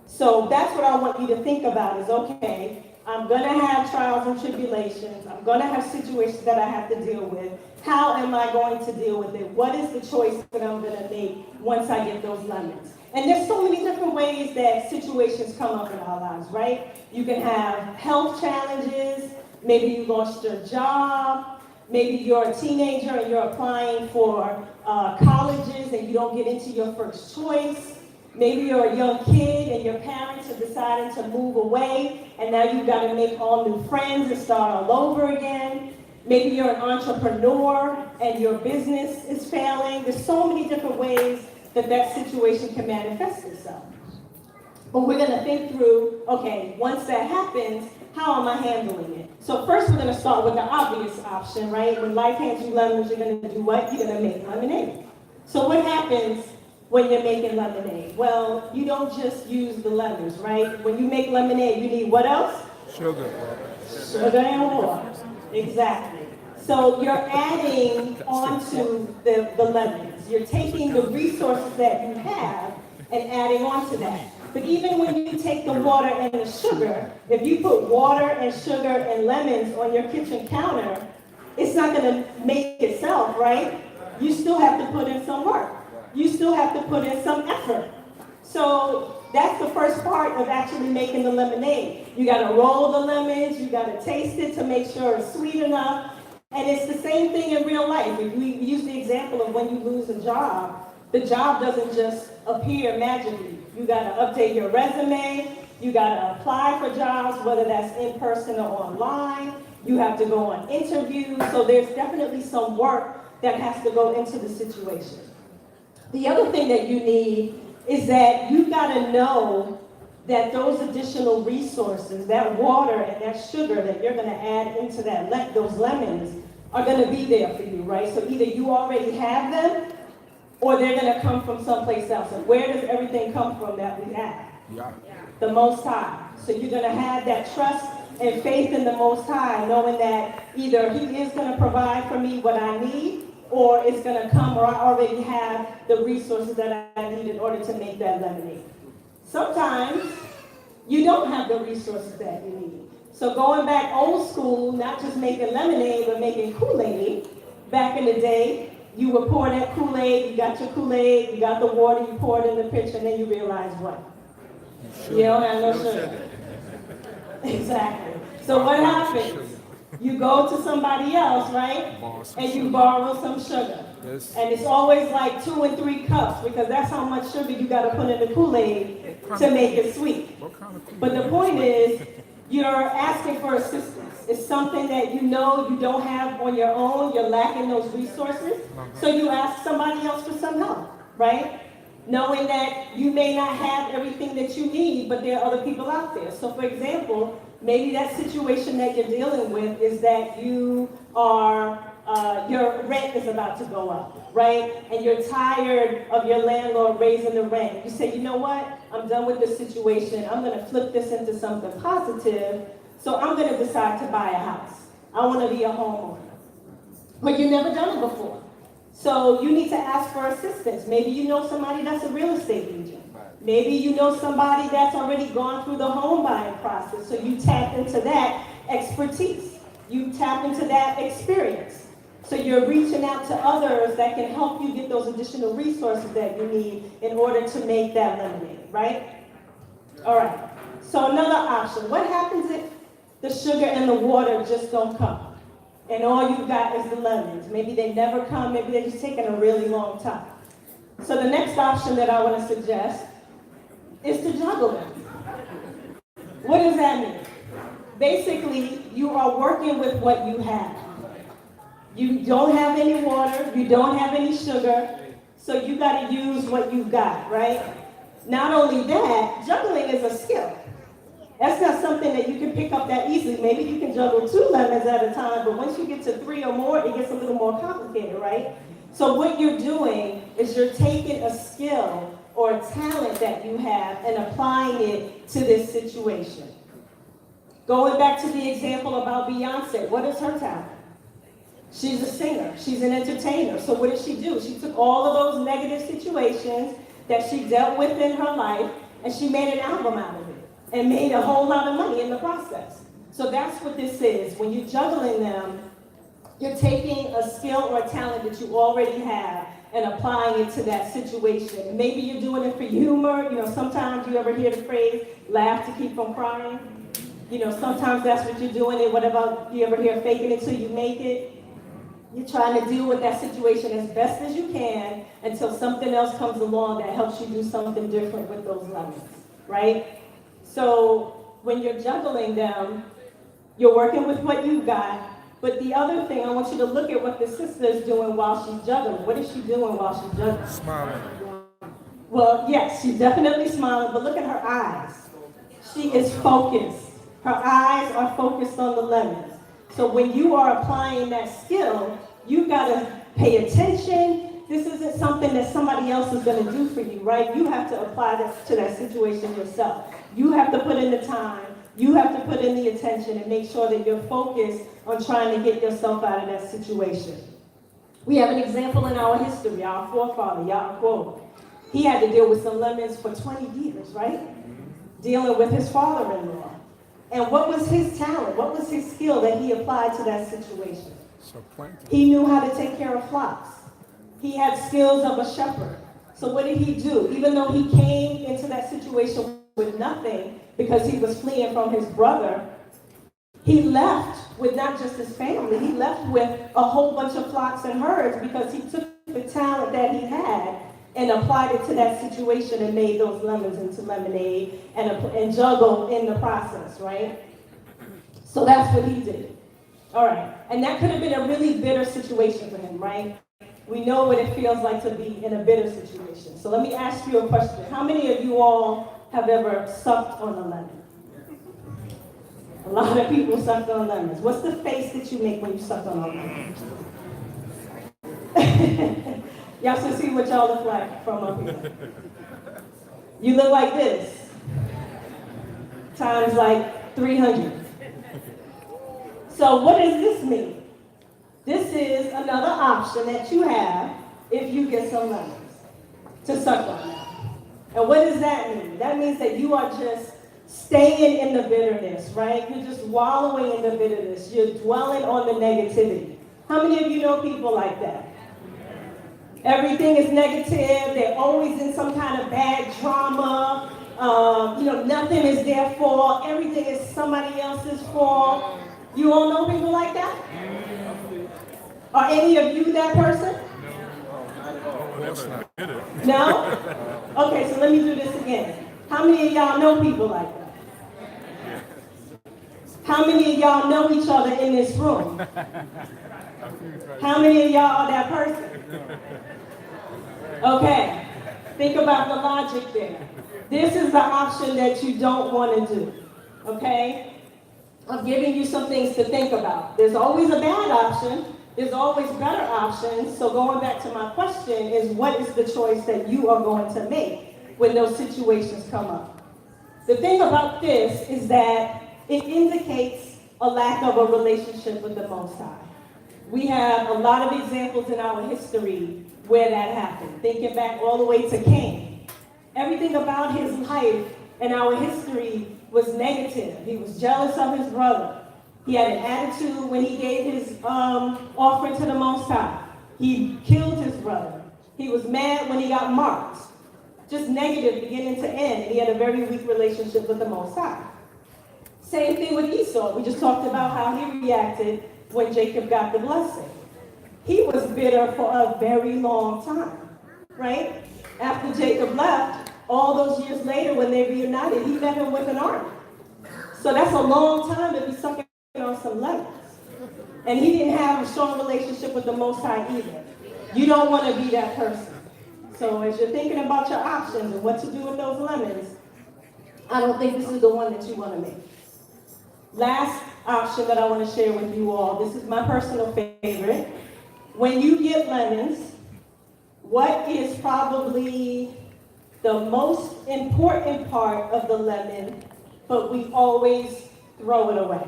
So that's what I want you to think about is, okay, I'm going to have trials and tribulations. I'm going to have situations that I have to deal with. How am I going to deal with it? What is the choice that I'm going to make once I get those lemons? And there's so many different ways that situations come up in our lives, right? You can have health challenges. Maybe you lost your job. Maybe you're a teenager and you're applying for colleges and you don't get into your first choice. Maybe you're a young kid and your parents are deciding to move away and now you've got to make all new friends and start all over again. Maybe you're an entrepreneur and your business is failing. There's so many different ways that situation can manifest itself. But we're going to think through, okay, once that happens, how am I handling it? So first we're going to start with the obvious option, right? When life hands you lemons, you're going to do what? You're going to make lemonade. So what happens when you're making lemonade? Well, you don't just use the lemons, right? When you make lemonade, you need what else? Sugar. Sugar and water. Exactly. So you're adding onto the lemons. You're taking the resources that you have and adding onto that. But even when you take the water and the sugar, if you put water and sugar and lemons on your kitchen counter, it's not going to make itself, right? You still have to put in some work. You still have to put in some effort. So that's the first part of actually making the lemonade. You got to roll the lemons, you got to taste it to make sure it's sweet enough. And it's the same thing in real life. If we use the example of when you lose a job, the job doesn't just appear magically. You got to update your resume, you got to apply for jobs, whether that's in person or online. You have to go on interviews. So there's definitely some work that has to go into the situation. The other thing that you need is that you've got to know that those additional resources, that water and that sugar that you're going to add into those lemons are going to be there for you, right? So either you already have them or they're going to come from someplace else. And where does everything come from that we have? Yeah. The Most High. So you're going to have that trust and faith in the Most High, knowing that either He is going to provide for me what I need, or it's going to come, or I already have the resources that I need in order to make that lemonade. Sometimes you don't have the resources that you need. So going back old school, not just making lemonade, but making Kool-Aid, back in the day, you would pour that Kool-Aid, you got your Kool-Aid, you got the water, you pour it in the pitcher, and then you realize what? You don't have no sugar. Exactly. So what happens? You go to somebody else, right? And you borrow some sugar. Yes. And it's always like 2 and 3 cups because that's how much sugar you got to put in the Kool-Aid to make it sweet. But the point is, you're asking for assistance. It's something that you know you don't have on your own. You're lacking those resources. So you ask somebody else for some help, right? Knowing that you may not have everything that you need, but there are other people out there. So for example, maybe that situation that you're dealing with is that you are, your rent is about to go up, right? And you're tired of your landlord raising the rent. You say, you know what? I'm done with this situation. I'm going to flip this into something positive. So I'm going to decide to buy a house. I want to be a homeowner. But you've never done it before. So you need to ask for assistance. Maybe you know somebody that's a real estate agent. Maybe you know somebody that's already gone through the home buying process. So you tap into that expertise. You tap into that experience. So you're reaching out to others that can help you get those additional resources that you need in order to make that lemonade, right? All right. So another option. What happens if the sugar and the water just don't come? And all you've got is the lemons. Maybe they never come. Maybe they're just taking a really long time. So the next option that I want to suggest is to juggle them. What does that mean? Basically, you are working with what you have. You don't have any water, you don't have any sugar, so you got to use what you've got, right? Not only that, juggling is a skill. That's not something that you can pick up that easily. Maybe you can juggle 2 lemons at a time, but once you get to 3 or more, it gets a little more complicated, right? So what you're doing is you're taking a skill or a talent that you have and applying it to this situation. Going back to the example about Beyonce, what is her talent? She's a singer, she's an entertainer. So what did she do? She took all of those negative situations that she dealt with in her life and she made an album out of it and made a whole lot of money in the process. So that's what this is. When you're juggling them, you're taking a skill or a talent that you already have and applying it to that situation. Maybe you're doing it for humor. You know, sometimes you ever hear the phrase, laugh to keep from crying. You know, sometimes that's what you're doing. And what about, you ever hear faking it till you make it? You're trying to deal with that situation as best as you can until something else comes along that helps you do something different with those lemons, right? So when you're juggling them, you're working with what you've got. But the other thing, I want you to look at what the sister is doing while she's juggling. What is she doing while she's juggling? Smiling. Well, yes, she's definitely smiling, but look at her eyes. She is focused. Her eyes are focused on the lemons. So when you are applying that skill, you've got to pay attention. This isn't something that somebody else is going to do for you, right? You have to apply this to that situation yourself. You have to put in the time. You have to put in the attention and make sure that you're focused on trying to get yourself out of that situation. We have an example in our history. Our forefather, Kavod, he had to deal with some lemons for 20 years, right? Dealing with his father-in-law. And what was his talent? What was his skill that he applied to that situation? He knew how to take care of flocks. He had skills of a shepherd. So what did he do? Even though he came into that situation with nothing because he was fleeing from his brother, he left with not just his family, he left with a whole bunch of flocks and herds because he took the talent that he had and applied it to that situation and made those lemons into lemonade and juggled in the process, right? So that's what he did. All right, and that could have been a really bitter situation for him, right? We know what it feels like to be in a bitter situation. So let me ask you a question. How many of you all have ever sucked on a lemon? A lot of people sucked on lemons. What's the face that you make when you suck on a lemon? Y'all should see what y'all look like from up here. You look like this. Times like 300. So what does this mean? This is another option that you have if you get some lemons to suck on them. And what does that mean? That means that you are just staying in the bitterness, right? You're just wallowing in the bitterness. You're dwelling on the negativity. How many of you know people like that? Everything is negative. They're always in some kind of bad drama. Nothing is their fault. Everything is somebody else's fault. You all know people like that? Are any of you that person? No? Okay, so let me do this again. How many of y'all know people like that? How many of y'all know each other in this room? How many of y'all are that person? Okay, think about the logic there. This is the option that you don't want to do, okay? I'm giving you some things to think about. There's always a bad option. There's always better options. So going back to my question is, what is the choice that you are going to make when those situations come up? The thing about this is that it indicates a lack of a relationship with the Most High. We have a lot of examples in our history where that happened. Thinking back all the way to Cain. Everything about his life and our history was negative. He was jealous of his brother. He had an attitude when he gave his offering to the Most High. He killed his brother. He was mad when he got marked. Just negative beginning to end. And he had a very weak relationship with the Most High. Same thing with Esau. We just talked about how he reacted when Jacob got the blessing. He was bitter for a very long time. right? After Jacob left, all those years later when they reunited, he met him with an army. So that's a long time to be sucking on some lemons. And he didn't have a strong relationship with the Most High either. You don't want to be that person. So as you're thinking about your options and what to do with those lemons, I don't think this is the one that you want to make. Last option that I want to share with you all, this is my personal favorite. When you get lemons, what is probably the most important part of the lemon, but we always throw it away?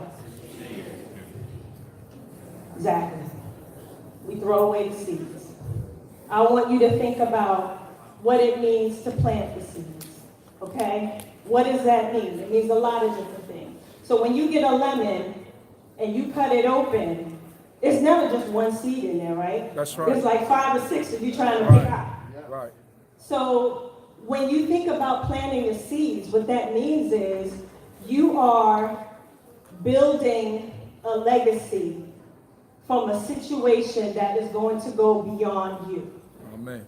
Exactly. We throw away the seeds. I want you to think about what it means to plant the seeds, okay? What does that mean? It means a lot of different things. So when you get a lemon and you cut it open, it's never just one seed in there, right? That's right. There's like 5 or 6 that you're trying to pick out. Right. So when you think about planting the seeds, what that means is you are building a legacy from a situation that is going to go beyond you. Amen.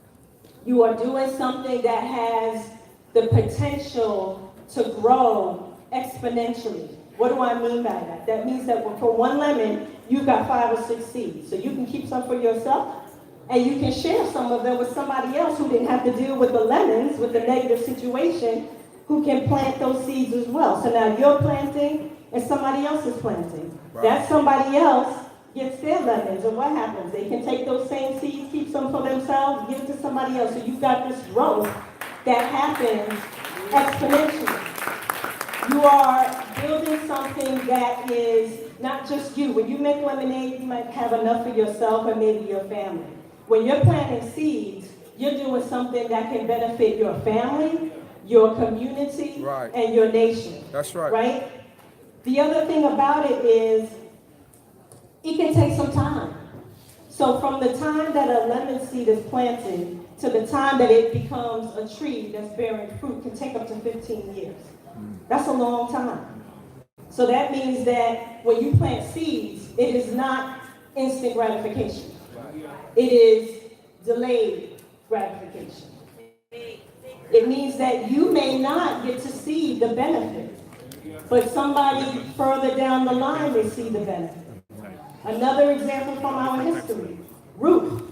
You are doing something that has the potential to grow exponentially. What do I mean by that? That means that for one lemon, you've got 5 or 6 seeds. So you can keep some for yourself, and you can share some of them with somebody else who didn't have to deal with the lemons, with the negative situation, who can plant those seeds as well. So now you're planting, and somebody else is planting. Right. That somebody else gets their lemons, and what happens? They can take those same seeds, keep some for themselves, give it to somebody else. So you've got this growth that happens exponentially. You are building something that is not just you. When you make lemonade, you might have enough for yourself and maybe your family. When you're planting seeds, you're doing something that can benefit your family, your community, Right. and your nation. That's right. Right? The other thing about it is it can take some time. So from the time that a lemon seed is planted to the time that it becomes a tree that's bearing fruit can take up to 15 years. That's a long time. So that means that when you plant seeds, it is not instant gratification. It is delayed gratification. It means that you may not get to see the benefit, but somebody further down the line may see the benefit. Another example from our history, Ruth.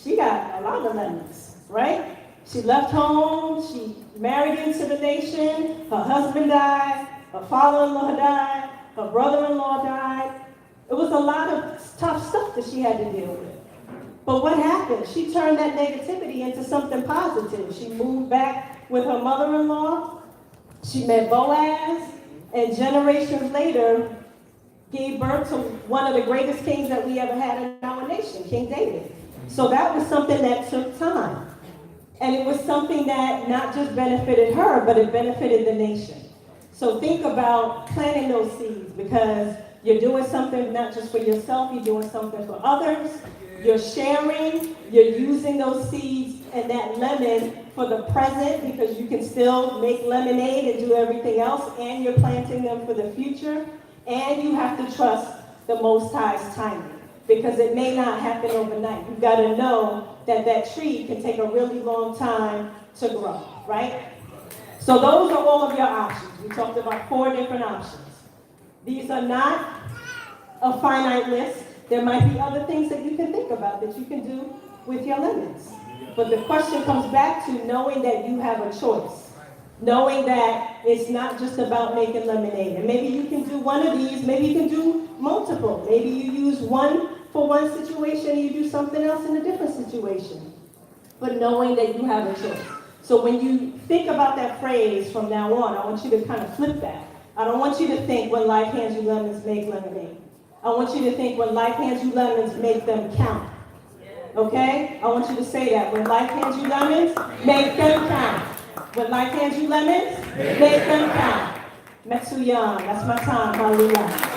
She got a lot of lemons, right? She left home, she married into the nation, her husband died, her father-in-law died, her brother-in-law died. It was a lot of tough stuff that she had to deal with. But what happened? She turned that negativity into something positive. She moved back with her mother-in-law, she met Boaz, and generations later, gave birth to one of the greatest kings that we ever had in our nation, King David. So that was something that took time. And it was something that not just benefited her, but it benefited the nation. So think about planting those seeds, because you're doing something not just for yourself, you're doing something for others. You're sharing, you're using those seeds and that lemon for the present, because you can still make lemonade and do everything else, and you're planting them for the future. And you have to trust the Most High's timing, because it may not happen overnight. You've got to know that that tree can take a really long time to grow, right? So those are all of your options. We talked about 4 different options. These are not a finite list. There might be other things that you can think about that you can do with your lemons. But the question comes back to knowing that you have a choice. Knowing that it's not just about making lemonade. And maybe you can do one of these, maybe you can do multiple. Maybe you use one for one situation and you do something else in a different situation. But knowing that you have a choice. So when you think about that phrase from now on, I want you to kind of flip that. I don't want you to think when life hands you lemons, make lemonade. I want you to think when life hands you lemons, make them count. Okay? I want you to say that. When life hands you lemons, make them count. When life hands you lemons, make them count. Metsuyan, that's my time, hallelujah.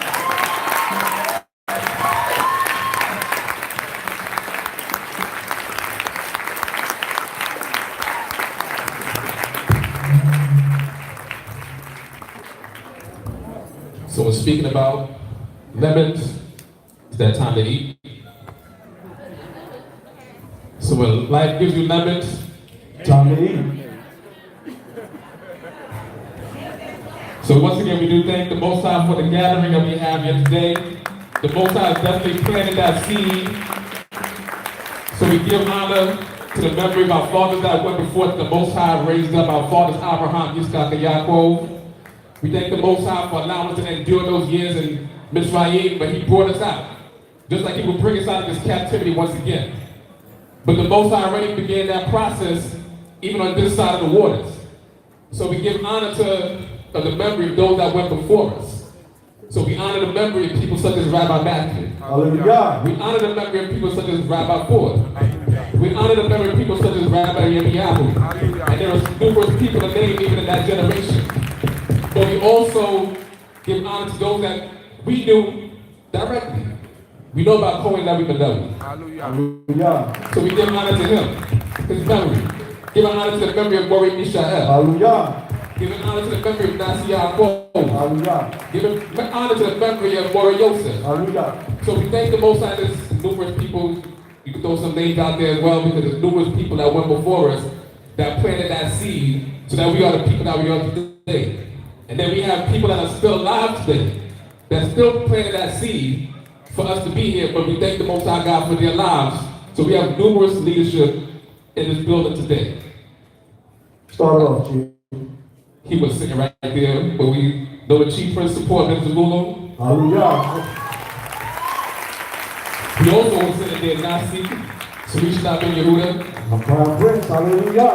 So when speaking about lemons, it's that time to eat. So when life gives you lemons, Time to eat. so once again, we do thank the Most High for the gathering that we have here today. The Most High has definitely planted that seed. So we give honor to the memory of our fathers that went before the Most High raised up our fathers Abraham, Yitzchak, and Yaakov. We thank the Most High for allowing us to endure those years in Mitzrayim, but He brought us out. Just like He will bring us out of this captivity once again. But the Most High already began that process even on this side of the waters. So we give honor to the memory of those that went before us. So we honor the memory of people such as Rabbi Matthew. Hallelujah. We honor the memory of people such as Rabbi Ford. We honor the memory of people such as Rabbi Yirmiyahu. And there are numerous people to name even in that generation. But we also give honor to those that we knew directly. We know about Cohen Levi Mendel. Hallelujah. So we give honor to him, his memory. Give honor to the memory of Mori Mishael. Hallelujah. Give honor to the memory of Nasi Yaakov. Hallelujah. Give honor to the memory of Mori Yosef. Hallelujah. So we thank the Most High. There's numerous people. You can throw some names out there as well, because there's numerous people that went before us that planted that seed so that we are the people that we are today. And then we have people that are still alive today that still planted that seed for us to be here, but we thank the Most High God for their lives. So we have numerous leadership in this building today. Start off, Chief. He was sitting right there, where we know the chief first support, Mr. Zulu. Hallelujah. He also was sitting there, Nasi, Sarishna Ben Yehuda. My crown prince, hallelujah.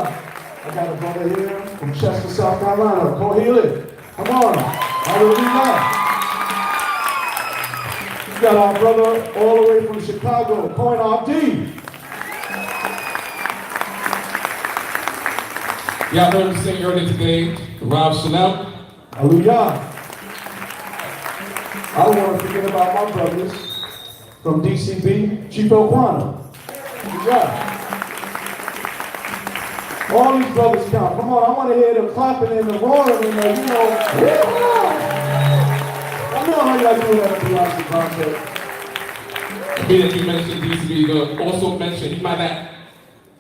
I got a brother here from Chester, South Carolina. Go Healy. Come on. Hallelujah. We got our brother all the way from Chicago, Cohen RD. Y'all heard him sing earlier today, Rob Chanel. Hallelujah. I don't want to forget about my brothers from d.c.b, Chief Okwana. Yeah. All these brothers count. Come on, I want to hear the clapping and the roaring and the, you know. I know how y'all do that at the Beyonce concert. Being that you mentioned d.c.b, also mentioned, he might not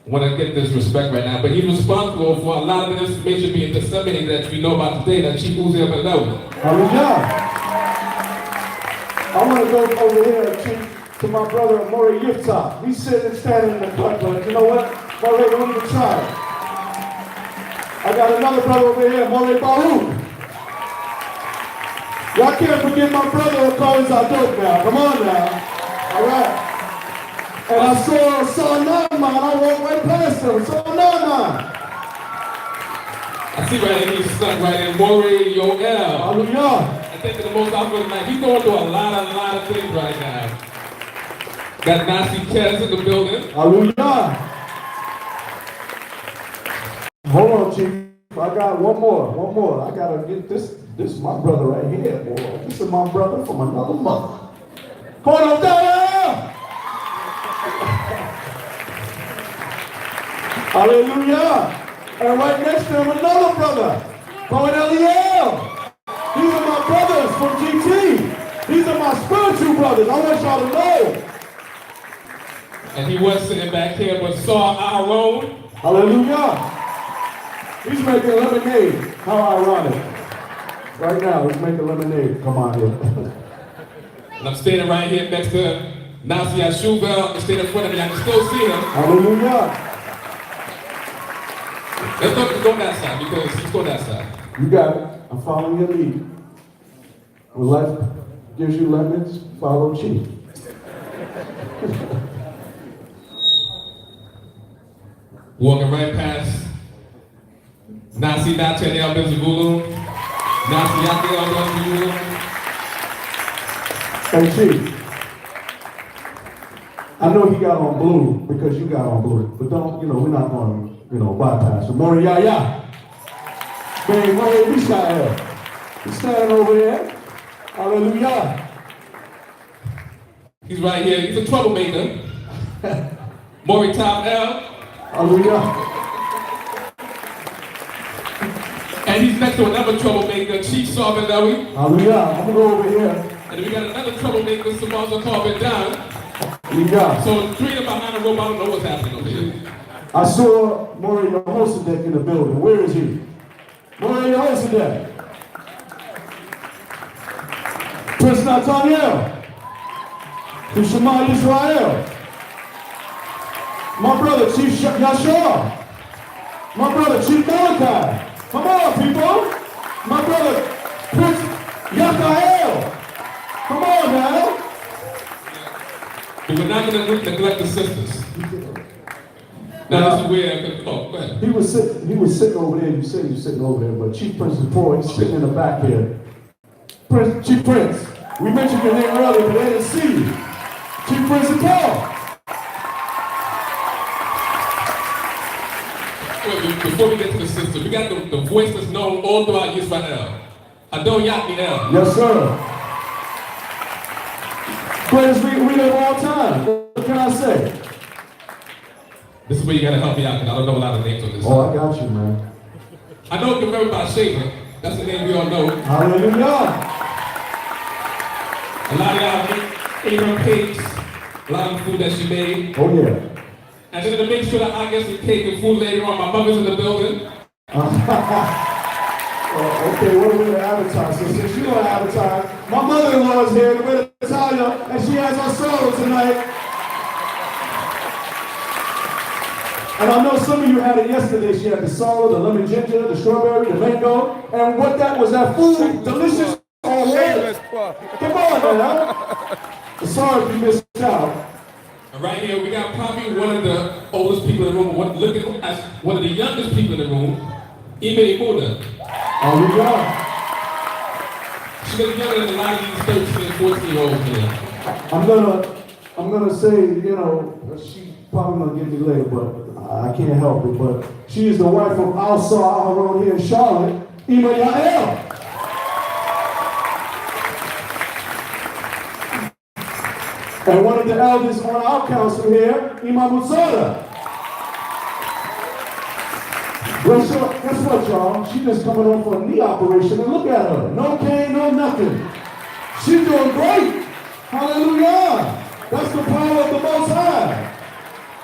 want to get this respect right now, but he's responsible for a lot of the information being disseminated that we know about today, that Chief Uziel Below. Hallelujah. I want to go over here, Chief, to my brother, Maury Yiftah. He's sitting and standing in the cut, but you know what? Maury, don't even try it. I got another brother over here, Maury Baruch. Y'all can't forget my brother who calls our dope now. Come on now. All right. And I saw Naaman. I walked right past him. Saw Naaman. I see right here, he's stuck right in Maury Yoel. Hallelujah. I think the most obvious man, he's going through a lot of things right now. Got Nasi Kez in the building. Hallelujah. Hold on, Chief. I got one more. I gotta get this. This is my brother right here, boy. This is my brother from another mother. Come on down. Hallelujah. And right next to him, another brother, Cohen Eliel. These are my brothers from GT. These are my spiritual brothers. I want y'all to know. And he was sitting back here, but saw our own. Hallelujah. He's making lemonade. How ironic. Right now, he's making lemonade. Come on here. And I'm standing right here next to Nasi Hashabah. I'm standing in front of me. I can still see him. Hallelujah. Let's go that side, because he's going that side. You got it. I'm following your lead. When life gives you lemons, follow Chief. Walking right past Nasi Nathaniel Benzabulu. Nasi Yakel Benzabulu. Hey, Chief. I know he got on blue because you got on blue, but don't, we're not going to, bypass him. Maury Yaya. Man, Maury Mishael. He's standing over there. Hallelujah. He's right here. He's a troublemaker. Maury Top L. Hallelujah. And he's next to another troublemaker, Chief Sarvin Lewy. Hallelujah. I'm going to go over here. And then we got another troublemaker, Samaza Carvin Down. Yeah. So three of them behind the rope, I don't know what's happening over here. I saw Maury Yehoshadek in the building. Where is he? Maury Yehoshadek. Prince Nathaniel. From Shema Yisrael. My brother, Chief Yashar. My brother, Chief Malachi. Come on, people. My brother, Prince Yakael. Come on now. But we're not going to neglect the sisters. Now, this is where, go ahead. He was sitting over there. You said he was sitting over there, but Chief Prince Paul, he's sitting in the back here. Chief Prince, we mentioned your name earlier, but they didn't see you. Chief Prince Paul. Before we get to the sisters, we got the voice that's known all throughout Yisrael. Adon Yatniel. Yes, sir. Greatest reader of all time. What can I say? This is where you gotta help me out, because I don't know a lot of names on this. Oh, I got you, man. I know you can remember about Shaver. That's the name we all know. Hallelujah. A lot of y'all ate her cakes, a lot of the food that she made. Oh, yeah. And then to make sure that I get some cake and food later on, my mother's in the building. Okay, what are we going to advertise? So since you don't advertise, my mother-in-law is here, the way to tell you, and she has her solo tonight. And I know some of you had it yesterday. She had the solo, the lemon ginger, the strawberry, the mango, and what that was, that food, delicious already. Come on, man. Sorry if you missed out. And right here, we got probably one of the oldest people in the room, look at one of the youngest people in the room, Ime Imuda. Oh, we go. She's been younger than a lot of these 13 and 14-year-olds here. I'm gonna say, you know, she probably gonna get me later, but I can't help it. But she is the wife of Alsa Aharon here in Charlotte, Ima Yael. And one of the elders on our council here, Ima Mutsada. Well, so, guess what, y'all? She just coming off a knee operation, and look at her. No pain, no nothing. She's doing great. Hallelujah. That's the power of the Most High.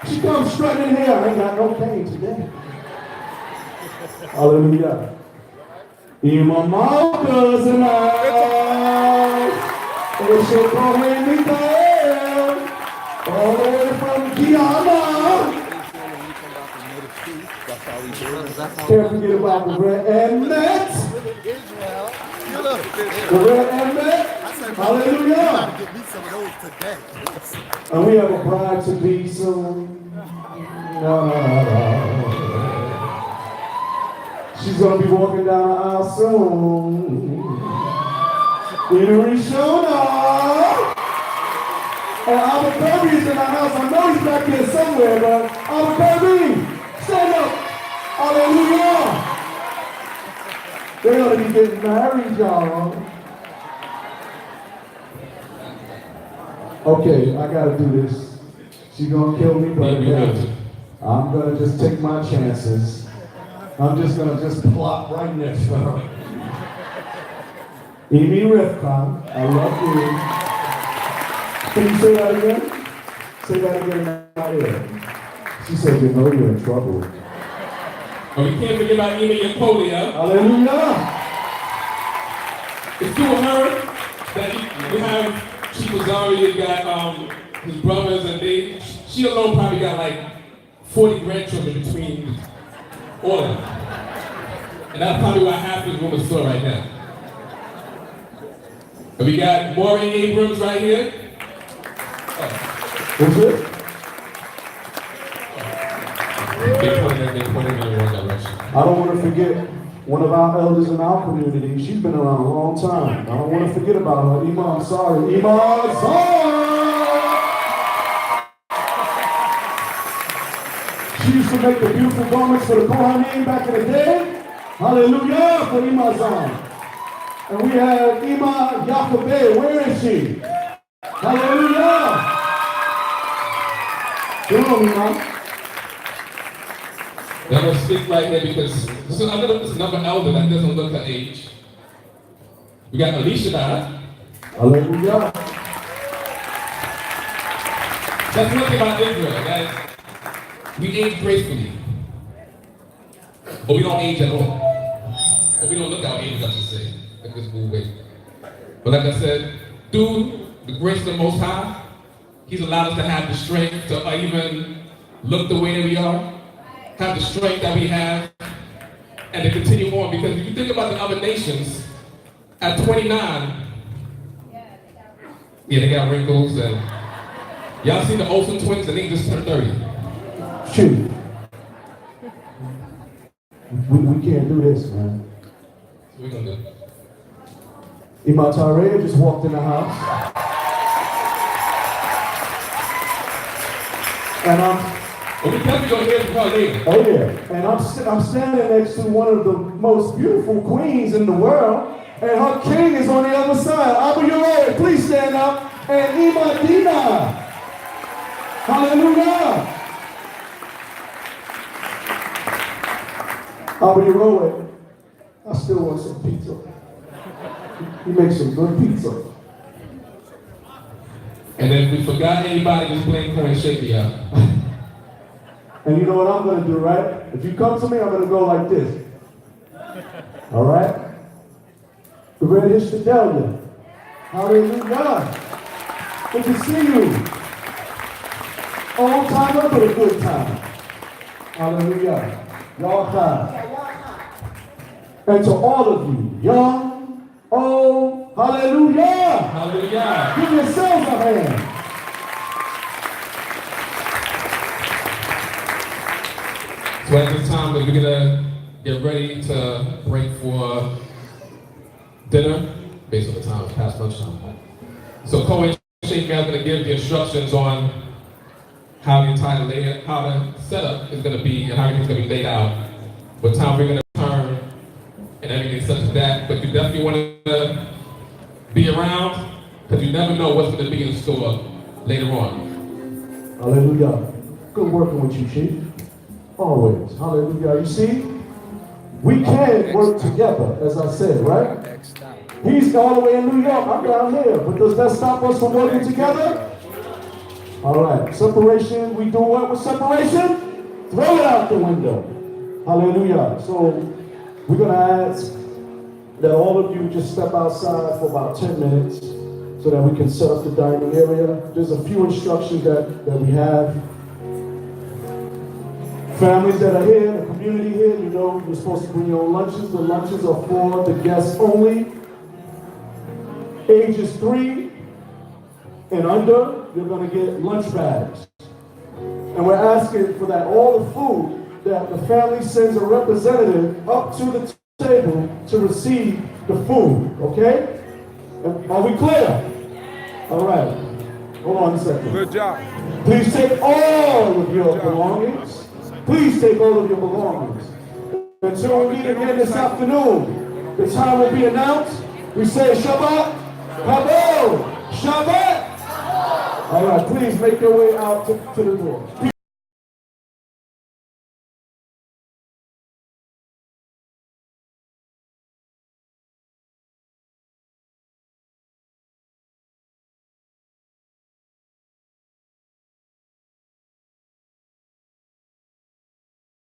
She comes strutting in here. I ain't got no pain today. Hallelujah. Ima Malka's in the house. And she'll call me Mikael. All the way from Guyana. Can't forget about the red and net. Israel. The red and net. Hallelujah. Get me some of those today. And we have a bride to be soon. She's going to be walking down the aisle soon. In Arizona. And Albert Kirby is in the house. I know he's back here somewhere, but Albert Kirby, stand up. Hallelujah. They're going to be getting married, y'all. Okay, I got to do this. She's going to kill me, but I'm going to just take my chances. I'm just going to just plop right next to her. Amy Rivka, I love you. Can you say that again? Say that again in my ear. She said, you know you're in trouble. And we can't forget about Amy Yapolia. Hallelujah. It's two of her that we have Chief Azari, got his brothers, and she alone probably got like 40 grandchildren between all of them. And that's probably why half this room is full right now. And we got Maureen Abrams right here. What's it? They're pointing in the wrong direction. I don't want to forget one of our elders in our community. She's been around a long time. I don't want to forget about her. Ima, I'm sorry. Ima, I'm sorry. She used to make the beautiful garments for the Kohanim back in the day. Hallelujah for Ima Zan. And we have Ima Yaakobeh. Where is she? Hallelujah. Come on, Ima. I'm going to speak right here because this is another elder that doesn't look her age. We got Alicia now. Hallelujah. That's one thing about Israel, guys. We age gracefully, but we don't age at all. But we don't look our age, I should say, in this cool way. But like I said, through the grace of the Most High, He's allowed us to have the strength to even look the way that we are, have the strength that we have, and to continue on. Because if you think about the other nations, at 29, yeah, they got wrinkles, and y'all see the Olsen twins, and they just turned 30. Shoot. We can't do this, man. So we're gonna do. Imatare just walked in the house. And Well, we definitely gonna hear from her later. oh yeah, and I'm standing next to one of the most beautiful queens in the world, and her king is on the other side. Abu Yoroy, please stand up. And Imadina. Hallelujah. Abu Yoroy, I still want some pizza. He makes some good pizza. And if we forgot anybody, just plain coin shake me out. And you know what I'm going to do, right? If you come to me, I'm going to go like this. All right? The red is to tell you. Hallelujah. Good to see you. All time up but a good time. Hallelujah. Y'all time. And to all of you, young, old, hallelujah. Hallelujah. Give yourselves a hand. So at this time, we're gonna get ready to break for dinner, based on the time, it's past lunchtime. So Cohen Shake is gonna give the instructions on how the entire layout, how the setup is gonna be, and how everything's gonna be laid out. What time we're gonna turn, and everything such as that. But you definitely wanna be around, because you never know what's gonna be in store later on. Hallelujah. Good working with you, Chief. Always. Hallelujah. You see, we can work together, as I said, right? He's all the way in New York. I'm down here. But does that stop us from working together? All right. Separation. We do what with separation? Throw it out the window. Hallelujah. So we're going to ask that all of you just step outside for about 10 minutes so that we can set up the dining area. There's a few instructions that we have. Families that are here, the community here, you know, you're supposed to bring your own lunches. The lunches are for the guests only. Ages 3 and under, you're going to get lunch bags. And we're asking for that all the food that the family sends a representative up to the table to receive the food, okay? Are we clear? All right. Hold on a second. Good job. Please take all of your belongings. Please take all of your belongings. Until we meet again this afternoon, the time will be announced. We say Shabbat, Kavod, Shabbat. All right, please make your way out to the door.